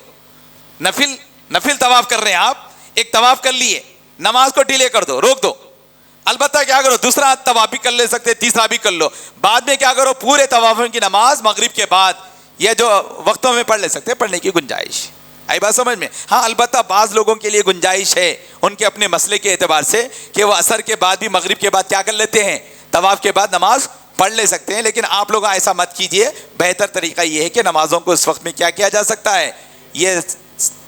نفل طواف کر رہے ہیں آپ، ایک طواف کر لیے، نماز کو ڈیلے کر دو، روک دو. البتہ کیا کرو، دوسرا طواف بھی کر لے سکتے، تیسرا بھی کر لو. بعد میں کیا کرو، پورے طوافوں کی نماز مغرب کے بعد یا جو وقتوں میں پڑھ لے سکتے، پڑھنے کی گنجائش آئی بات سمجھ میں. ہاں البتہ بعض لوگوں کے لیے گنجائش ہے ان کے اپنے مسئلے کے اعتبار سے کہ وہ عصر کے بعد بھی مغرب کے بعد کیا کر لیتے ہیں، طواف کے بعد نماز پڑھ لے سکتے ہیں، لیکن آپ لوگ ایسا مت کیجئے. بہتر طریقہ یہ ہے کہ نمازوں کو اس وقت میں کیا کیا جا سکتا ہے، یہ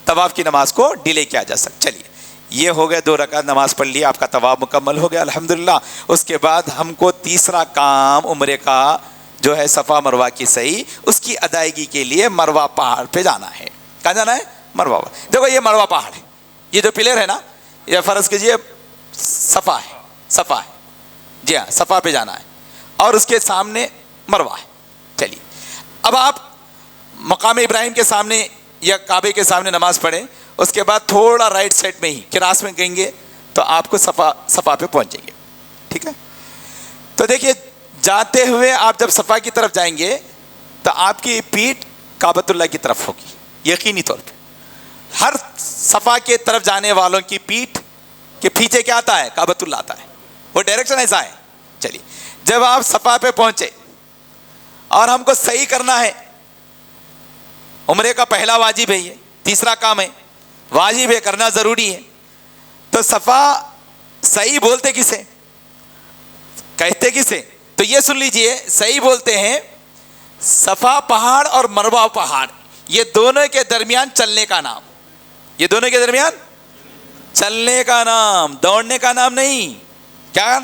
طواف کی نماز کو ڈیلے کیا جا سکتا. چلیے یہ ہو گیا، 2 رکعت نماز پڑھ لی، آپ کا طواف مکمل ہو گیا الحمدللہ. اس کے بعد ہم کو تیسرا کام عمرے کا جو ہے صفا مروہ کی صحیح اس کی ادائیگی کے لیے مروہ پہاڑ پہ جانا ہے. کہاں جانا ہے؟ مروہ. دیکھو یہ مروہ پہاڑ ہے، یہ جو پلر ہے نا، یہ فرض کیجئے صفا ہے، صفا ہے، جی ہاں صفا پہ جانا ہے، اور اس کے سامنے مروہ ہے. چلیے اب آپ مقام ابراہیم کے سامنے یا کعبے کے سامنے نماز پڑھیں، اس کے بعد تھوڑا رائٹ سائڈ میں ہی کراس میں گئیں گے تو آپ کو صفا پہ پہنچیں گے. ٹھیک ہے، تو دیکھیے جاتے ہوئے آپ جب صفا کی طرف جائیں گے تو آپ کی پیٹھ کعبۃ اللہ کی طرف ہوگی یقینی طور پہ. ہر صفا کے طرف جانے والوں کی پیٹھ کے پیچھے کیا آتا ہے؟ کعبۃ اللہ آتا ہے، وہ ڈائریکشن ایسا ہے. چلیے جب آپ صفا پہ پہنچے اور ہم کو صحیح کرنا ہے، عمرے کا پہلا واجب ہے، یہ تیسرا کام ہے، واجب ہے، کرنا ضروری ہے. تو صفا صحیح بولتے کسے، کہتے کسے؟ تو یہ سن لیجئے، صحیح بولتے ہیں صفا پہاڑ اور مروہ پہاڑ، یہ دونوں کے درمیان چلنے کا نام، یہ دونوں کے درمیان چلنے کا نام، دوڑنے کا نام نہیں. کیا؟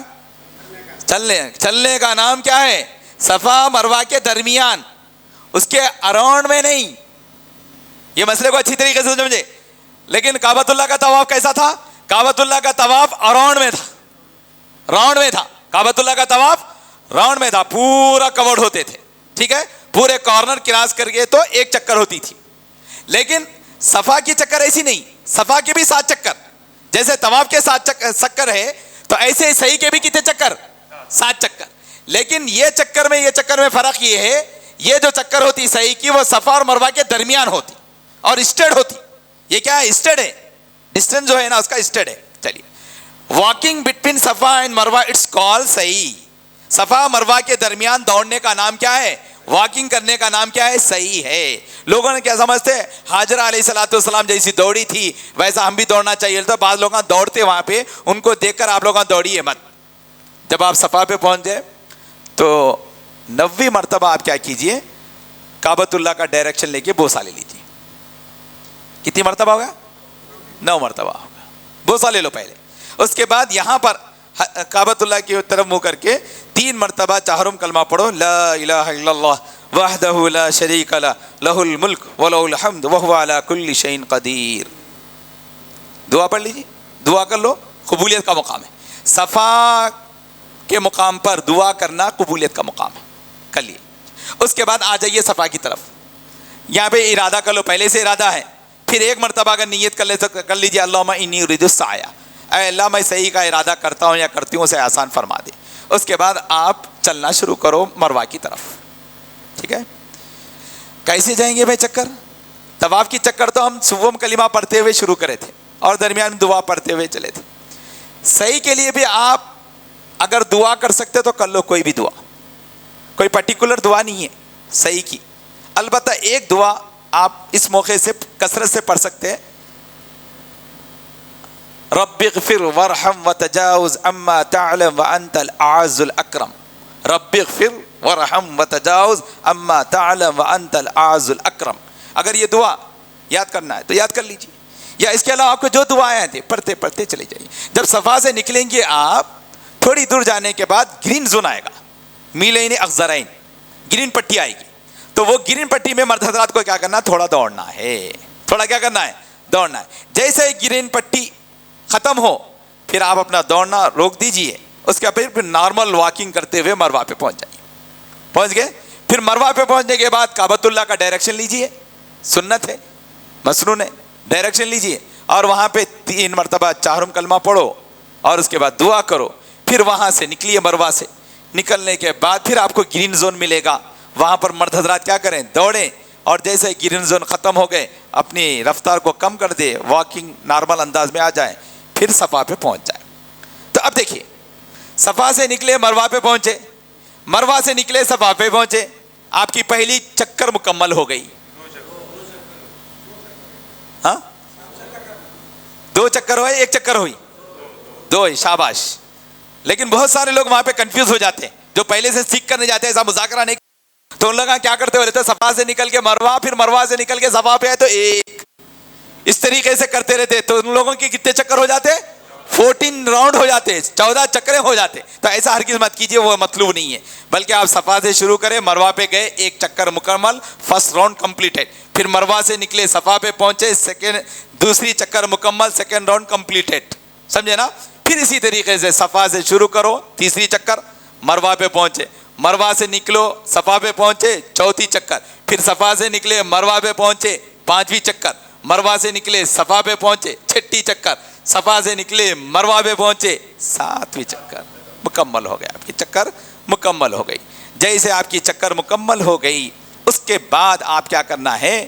چلنے کا نام کیا ہے؟ صفا مروہ کے درمیان، اس کے اراؤنڈ میں نہیں. یہ مسئلے کو اچھی طریقے سے سمجھے. لیکن کعبۃ اللہ کا طواف کیسا تھا؟ کعبۃ اللہ کا طواف اراؤنڈ میں تھا، راؤنڈ میں تھا. کعبۃ اللہ کا طواف راؤنڈ میں تھا، پورا کورڈ ہوتے تھے. ٹھیک ہے، پورے کارنر کراس کر کے تو ایک چکر ہوتی تھی. لیکن صفا کی چکر ایسی نہیں، صفا کے بھی 7 چکر، جیسے طواف کے 7 چکر ہے تو ایسے ہی صحیح کے بھی کتنے چکر؟ 7 چکر. لیکن یہ چکر میں فرق یہ ہے، یہ جو چکر ہوتی صحیح کی وہ صفا اور مروہ کے درمیان ہوتی اور اسٹیڈ ہوتی. یہ کیا ہے؟ اسٹیڈ ہے، ڈسٹینس جو ہے نا اس کا اسٹیڈ ہے. چلیے واکنگ بٹوین صفا اینڈ مروہ اٹس کال صحیح. صفا مروہ کے درمیان دوڑنے کا نام کیا ہے؟ واکنگ کرنے کا نام کیا ہے؟ صحیح ہے. لوگوں نے کیا سمجھتے ہیں؟ حاجرہ علیہ الصلوۃ والسلام جیسی دوڑی تھی ویسا ہم بھی دوڑنا چاہیے. تو بعض لوگ دوڑتے وہاں پہ، ان کو دیکھ کر آپ لوگ دوڑیے مت. جب آپ صفا پہ پہنچ جائے تو 90 مرتبہ آپ کیا کیجئے، کعبۃ اللہ کا ڈائریکشن لے کے بوسہ لے لیجیے. کتنی مرتبہ ہوگا؟ 9 مرتبہ ہوگا. بوسہ لے لو پہلے. اس کے بعد یہاں پر کعبۃ اللہ کی طرف منہ کر کے 3 مرتبہ چہارم کلمہ پڑھو، لا الہ الا اللہ وحدہ لا شریک لہ لہ الملک ولہ الحمد وہو علی کل شیء قدیر. دعا پڑھ لیجیے، دعا کر لو. قبولیت کا مقام ہے. صفا کے مقام پر دعا کرنا قبولیت کا مقام ہے. کر لیے. اس کے بعد آ جائیے صفا کی طرف. یہاں پہ ارادہ کر لو، پہلے سے ارادہ ہے. پھر 1 مرتبہ اگر نیت کر لیجیے، اللہم انی ارید السعی، اے اللہ میں صحیح کا ارادہ کرتا ہوں یا کرتی ہوں، اسے آسان فرما دے. اس کے بعد آپ چلنا شروع کرو مروہ کی طرف. ٹھیک ہے، کیسے جائیں گے بھائی چکر؟ طواف کی چکر تو ہم صبح کلمہ پڑھتے ہوئے شروع کرے تھے اور درمیان میں دعا پڑھتے ہوئے چلے تھے. صحیح کے لیے بھی آپ اگر دعا کر سکتے تو کر لو، کوئی بھی دعا، کوئی پرٹیکولر دعا نہیں ہے صحیح کی. البتہ ایک دعا آپ اس موقع سے کثرت سے پڑھ سکتے ہیں، رب اغفر وارحم وتجاوز عما تعلم وانت الاعز الاکرم. رب اغفر وارحم وتجاوز عما تعلم وانت الاعز الاکرم. اگر یہ دعا یاد کرنا ہے تو یاد کر لیجیے، یا اس کے علاوہ آپ کو جو دعائیں تھے پڑھتے پڑھتے چلے جائیے. جب صفا سے نکلیں گے آپ، تھوڑی دور جانے کے بعد گرین زون آئے گا، میلین اخضرین، گرین پٹی آئے گی. تو وہ گرین پٹی میں مرد حضرات کو کیا کرنا؟ تھوڑا دوڑنا ہے. تھوڑا کیا کرنا ہے؟ دوڑنا ہے. جیسے ہی گرین پٹی ختم ہو پھر آپ اپنا دوڑنا روک دیجئے. اس کے پھر نارمل واکنگ کرتے ہوئے مروہ پہ پہنچ جائیے. پہنچ گئے؟ پھر مروہ پہ پہنچنے کے بعد کعبۃ اللہ کا ڈائریکشن لیجئے، سنت ہے، مسنون ہے. ڈائریکشن لیجئے اور وہاں پہ 3 مرتبہ چہارم کلمہ پڑھو اور اس کے بعد دعا کرو. پھر وہاں سے نکلیے مروہ سے. نکلنے کے بعد پھر آپ کو گرین زون ملے گا، وہاں پر مرد حضرات کیا کریں؟ دوڑیں. اور جیسے گرین زون ختم ہو گئے اپنی رفتار کو کم کر دے، واکنگ نارمل انداز میں آ جائیں، پھر صفا پہ پہنچ جائے. تو اب دیکھیے، صفا سے نکلے مروہ پہ پہنچے، مروہ سے نکلے صفا پہ پہنچے، آپ کی پہلی چکر مکمل ہو گئی. ہاں 2 چکر ہوئے، 1 چکر ہوئی، 2 شاباش. لیکن بہت سارے لوگ وہاں پہ کنفیوز ہو جاتے ہیں. جو پہلے سے سیکھ کرنے جاتے ہیں ایسا مذاکرہ نہیں. تو ان لوگ کیا کرتے ہوئے رہتے, صفا سے نکل کے مروا, پھر مروا سے نکل کے صفا پہ آئے تو ایک, اس طریقے سے کرتے رہتے. تو ان لوگوں کے کتنے چکر ہو جاتے, 14 راؤنڈ ہو جاتے, 14 چکریں ہو جاتے. تو ایسا ہرگز مت کیجیے, وہ مطلوب نہیں ہے. بلکہ آپ صفا سے شروع کریں, مروا پہ گئے, ایک چکر مکمل, فرسٹ راؤنڈ کمپلیٹڈ. پھر مروا سے نکلے, صفا پہ پہنچے, دوسری چکر مکمل, سیکنڈ راؤنڈ کمپلیٹڈ. سمجھے نا. پھر اسی طریقے سے صفا سے شروع کرو, تیسری چکر, مروا پہ پہنچے, مروا سے نکلو, صفا پہ پہنچے, چوتھی چکر. پھر صفا سے نکلے, مروا پہ پہنچے, پانچویں چکر. مروا سے نکلے, صفا پہ پہنچے, چھٹی چکر. صفا سے نکلے, مروا پہ پہنچے, ساتویں چکر. مکمل ہو گیا, آپ کی چکر مکمل ہو گئی. جیسے آپ کی چکر مکمل ہو گئی, اس کے بعد آپ کیا کرنا ہے,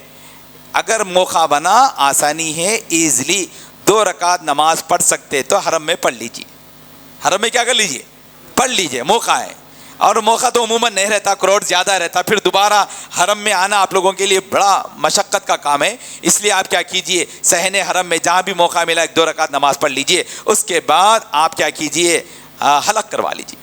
اگر موقع بنا, آسانی ہے, ایزلی 2 رکعت نماز پڑھ سکتے تو حرم میں پڑھ لیجیے. حرم میں کیا کر لیجیے, پڑھ لیجیے, موقع ہے. اور موقع تو عموماً نہیں رہتا, کراؤڈ زیادہ رہتا, پھر دوبارہ حرم میں آنا آپ لوگوں کے لیے بڑا مشقت کا کام ہے. اس لیے آپ کیا کیجئے, صحن حرم میں جہاں بھی موقع ملا 1-2 رکعت نماز پڑھ لیجئے. اس کے بعد آپ کیا کیجئے, حلق کروا لیجئے.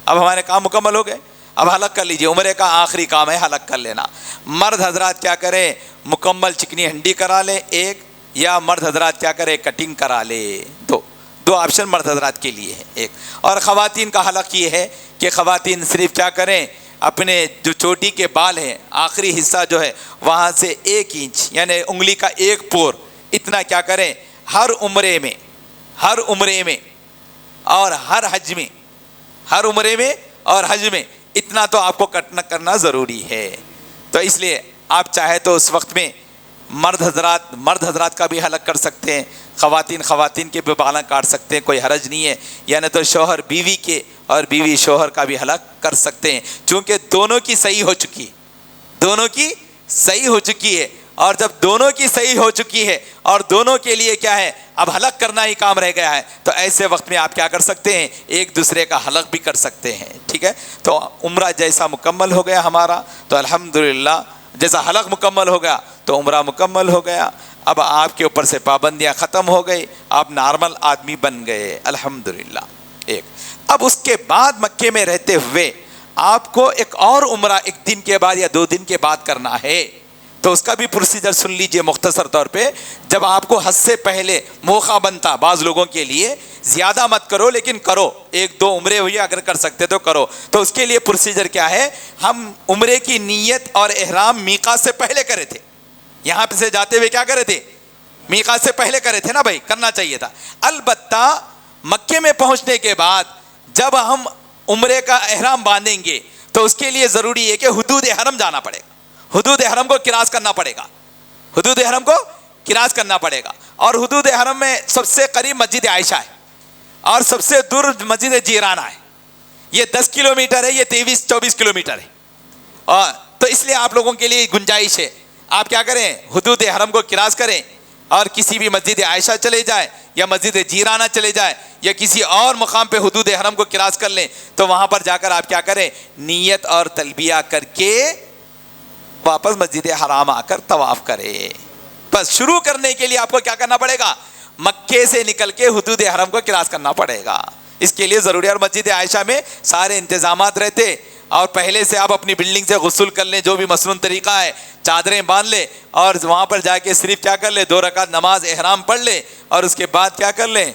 اب ہمارے کام مکمل ہو گئے, اب حلق کر لیجئے. عمرے کا آخری کام ہے حلق کر لینا. مرد حضرات کیا کریں, مکمل چکنی ہنڈی کرا لیں ایک, یا مرد حضرات کیا کریں, کٹنگ کرا لے. دو آپشن مرد حضرات کے لیے ہے ایک. اور خواتین کا حلق یہ ہے کہ خواتین صرف کیا کریں, اپنے جو چوٹی کے بال ہیں, آخری حصہ جو ہے وہاں سے 1 انچ یعنی انگلی کا 1 پور اتنا کیا کریں, ہر عمرے میں اور ہر حج میں, ہر عمرے میں اور حج میں اتنا تو آپ کو کرنا ضروری ہے. تو اس لیے آپ چاہے تو اس وقت میں مرد حضرات کا بھی حلق کر سکتے ہیں, خواتین کے بھی بالاں کاٹ سکتے ہیں, کوئی حرج نہیں ہے. یعنی تو شوہر بیوی کے اور بیوی شوہر کا بھی حلق کر سکتے ہیں, چونکہ دونوں کی صحیح ہو چکی ہے. اور جب دونوں کی صحیح ہو چکی ہے اور دونوں کے لیے کیا ہے, اب حلق کرنا ہی کام رہ گیا ہے, تو ایسے وقت میں آپ کیا کر سکتے ہیں, ایک دوسرے کا حلق بھی کر سکتے ہیں. ٹھیک ہے. تو عمرہ جیسا مکمل ہو گیا ہمارا, تو الحمدللہ جیسا حلق مکمل ہو گیا تو عمرہ مکمل ہو گیا. اب آپ کے اوپر سے پابندیاں ختم ہو گئی, آپ نارمل آدمی بن گئے الحمدللہ. ایک اب اس کے بعد مکے میں رہتے ہوئے آپ کو ایک اور عمرہ 1 دن کے بعد یا 2 دن کے بعد کرنا ہے. تو اس کا بھی پروسیجر سن لیجئے مختصر طور پہ. جب آپ کو حج سے پہلے موقع بنتا, بعض لوگوں کے لیے زیادہ مت کرو لیکن کرو, 1-2 عمرے ہوئی اگر کر سکتے تو کرو. تو اس کے لیے پروسیجر کیا ہے, ہم عمرے کی نیت اور احرام میقات سے پہلے کرے تھے. یہاں پہ سے جاتے ہوئے کیا کرے تھے, میقات سے پہلے کرے تھے نا بھائی, کرنا چاہیے تھا. البتہ مکے میں پہنچنے کے بعد جب ہم عمرے کا احرام باندھیں گے تو اس کے لیے ضروری ہے کہ حدود حرم جانا پڑے گا, حدود حرم کو کراس کرنا پڑے گا, حدود حرم کو کراس کرنا پڑے گا. اور حدود حرم میں سب سے قریب مسجد عائشہ ہے اور سب سے دور مسجد جیرانہ ہے. یہ 10 کلومیٹر ہے, یہ 23-24 کلومیٹر ہے. اور تو اس لیے آپ لوگوں کے لیے گنجائش ہے, آپ کیا کریں, حدود حرم کو کراس کریں اور کسی بھی مسجد عائشہ چلے جائیں یا مسجد جیرانہ چلے جائیں یا کسی اور مقام پہ حدود حرم کو کراس کر لیں. تو وہاں پر جا کر آپ کیا کریں, نیت اور تلبیہ کر کے واپس مسجد حرام آ کر طواف کرے. بس شروع کرنے کے لیے آپ کو کیا کرنا پڑے گا, مکے سے نکل کے حدود حرم کو کراس کرنا پڑے گا. اس کے لیے ضروری ہے. اور مسجد عائشہ میں سارے انتظامات رہتے, اور پہلے سے آپ اپنی بلڈنگ سے غسل کر لیں, جو بھی مسنون طریقہ ہے, چادریں باندھ لیں اور وہاں پر جا کے صرف کیا کر لیں, 2 رکعت نماز احرام پڑھ لیں اور اس کے بعد کیا کر لیں,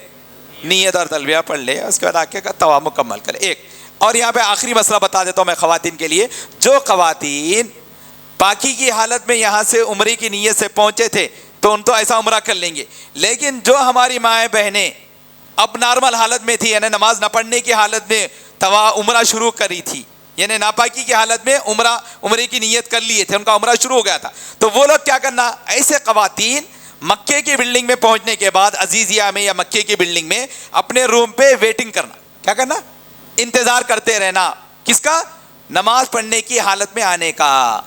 نیت اور تلبیہ پڑھ لیں. اس کے بعد آ کے طواف مکمل کریں. ایک اور یہاں پہ آخری مسئلہ بتا دیتا ہوں میں خواتین کے لیے. جو خواتین پاکی کی حالت میں یہاں سے عمرے کی نیت سے پہنچے تھے تو ان تو ایسا عمرہ کر لیں گے, لیکن جو ہماری مائیں بہنیں اب نارمل حالت میں تھی, یعنی نماز نہ پڑھنے کی حالت میں عمرہ شروع کری تھی, یعنی ناپاکی کی حالت میں عمرے کی نیت کر لیے تھے, ان کا عمرہ شروع ہو گیا تھا, تو وہ لوگ کیا کرنا, ایسے خواتین مکے کی بلڈنگ میں پہنچنے کے بعد عزیزیہ میں یا مکے کی بلڈنگ میں اپنے روم پہ ویٹنگ کرنا. کیا کرنا, انتظار کرتے رہنا. کس کا, نماز پڑھنے کی حالت میں آنے کا,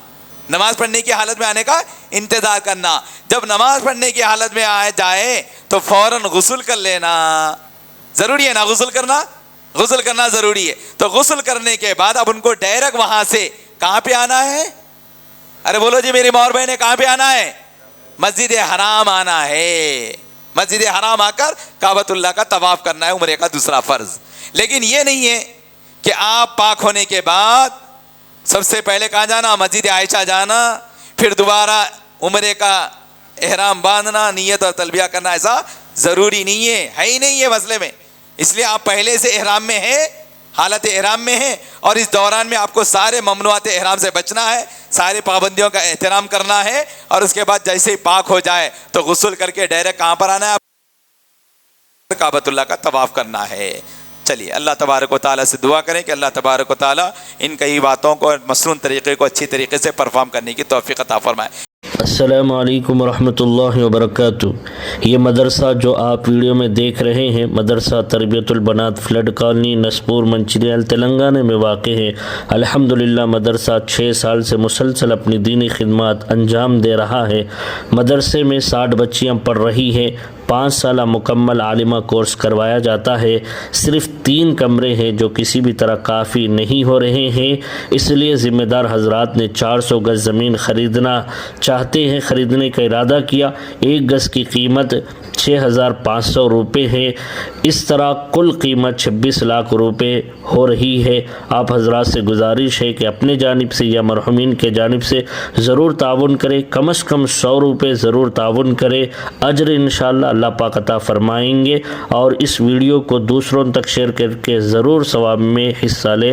نماز پڑھنے کی حالت میں آنے کا انتظار کرنا. جب نماز پڑھنے کی حالت میں آ جائے تو فوراً غسل کر لینا. ضروری ہے نا غسل کرنا, غسل کرنا ضروری ہے. تو غسل کرنے کے بعد اب ان کو ڈائریکٹ وہاں سے کہاں پہ آنا ہے, ارے بولو جی میری ماں اور بہنیں, کہاں پہ آنا ہے, مسجد حرام آنا ہے. مسجد حرام آ کر کعبۃ اللہ کا طواف کرنا ہے, عمرے کا دوسرا فرض. لیکن یہ نہیں ہے کہ آپ پاک ہونے کے بعد سب سے پہلے کہاں جانا؟ مسجد عائشہ جانا، پھر دوبارہ عمرے کا احرام باندھنا، نیت اور تلبیہ کرنا ایسا ضروری نہیں ہے ہی نہیں ہے مسئلے میں. اس لیے آپ پہلے سے احرام میں ہیں، حالت احرام میں ہیں، اور اس دوران میں آپ کو سارے ممنوعات احرام سے بچنا ہے، سارے پابندیوں کا احترام کرنا ہے، اور اس کے بعد جیسے ہی پاک ہو جائے تو غسل کر کے ڈائریکٹ کہاں پر آنا ہے؟ کعبۃ اللہ کا طواف کرنا ہے. چلیے اللہ تبارک و تعالیٰ سے دعا کریں کہ اللہ تبارک و تعالیٰ ان کئی باتوں کو مسنون طریقے کو اچھی طریقے سے پرفارم کرنے کی توفیق عطا فرمائے. السلام علیکم ورحمۃ اللہ وبرکاتہ. یہ مدرسہ جو آپ ویڈیو میں دیکھ رہے ہیں مدرسہ تربیت البنات فلڈ کالونی نسپور منچریال تلنگانہ میں واقع ہے. الحمدللہ مدرسہ 6 سال سے مسلسل اپنی دینی خدمات انجام دے رہا ہے. مدرسے میں 60 بچیاں پڑھ رہی ہیں. 5 سالہ مکمل عالمہ کورس کروایا جاتا ہے. صرف 3 کمرے ہیں جو کسی بھی طرح کافی نہیں ہو رہے ہیں، اس لیے ذمہ دار حضرات نے 400 گز زمین خریدنا چاہتے ہیں، خریدنے کا ارادہ کیا. 1 گز کی قیمت 6,500 روپے ہے. اس طرح کل قیمت 26 لاکھ روپے ہو رہی ہے. آپ حضرات سے گزارش ہے کہ اپنے جانب سے یا مرحومین کے جانب سے ضرور تعاون کریں، کم از کم 100 روپے ضرور تعاون کریں. اجر انشاءاللہ اللہ پاک عطا فرمائیں گے. اور اس ویڈیو کو دوسروں تک شیئر کر کے ضرور ثواب میں حصہ لے.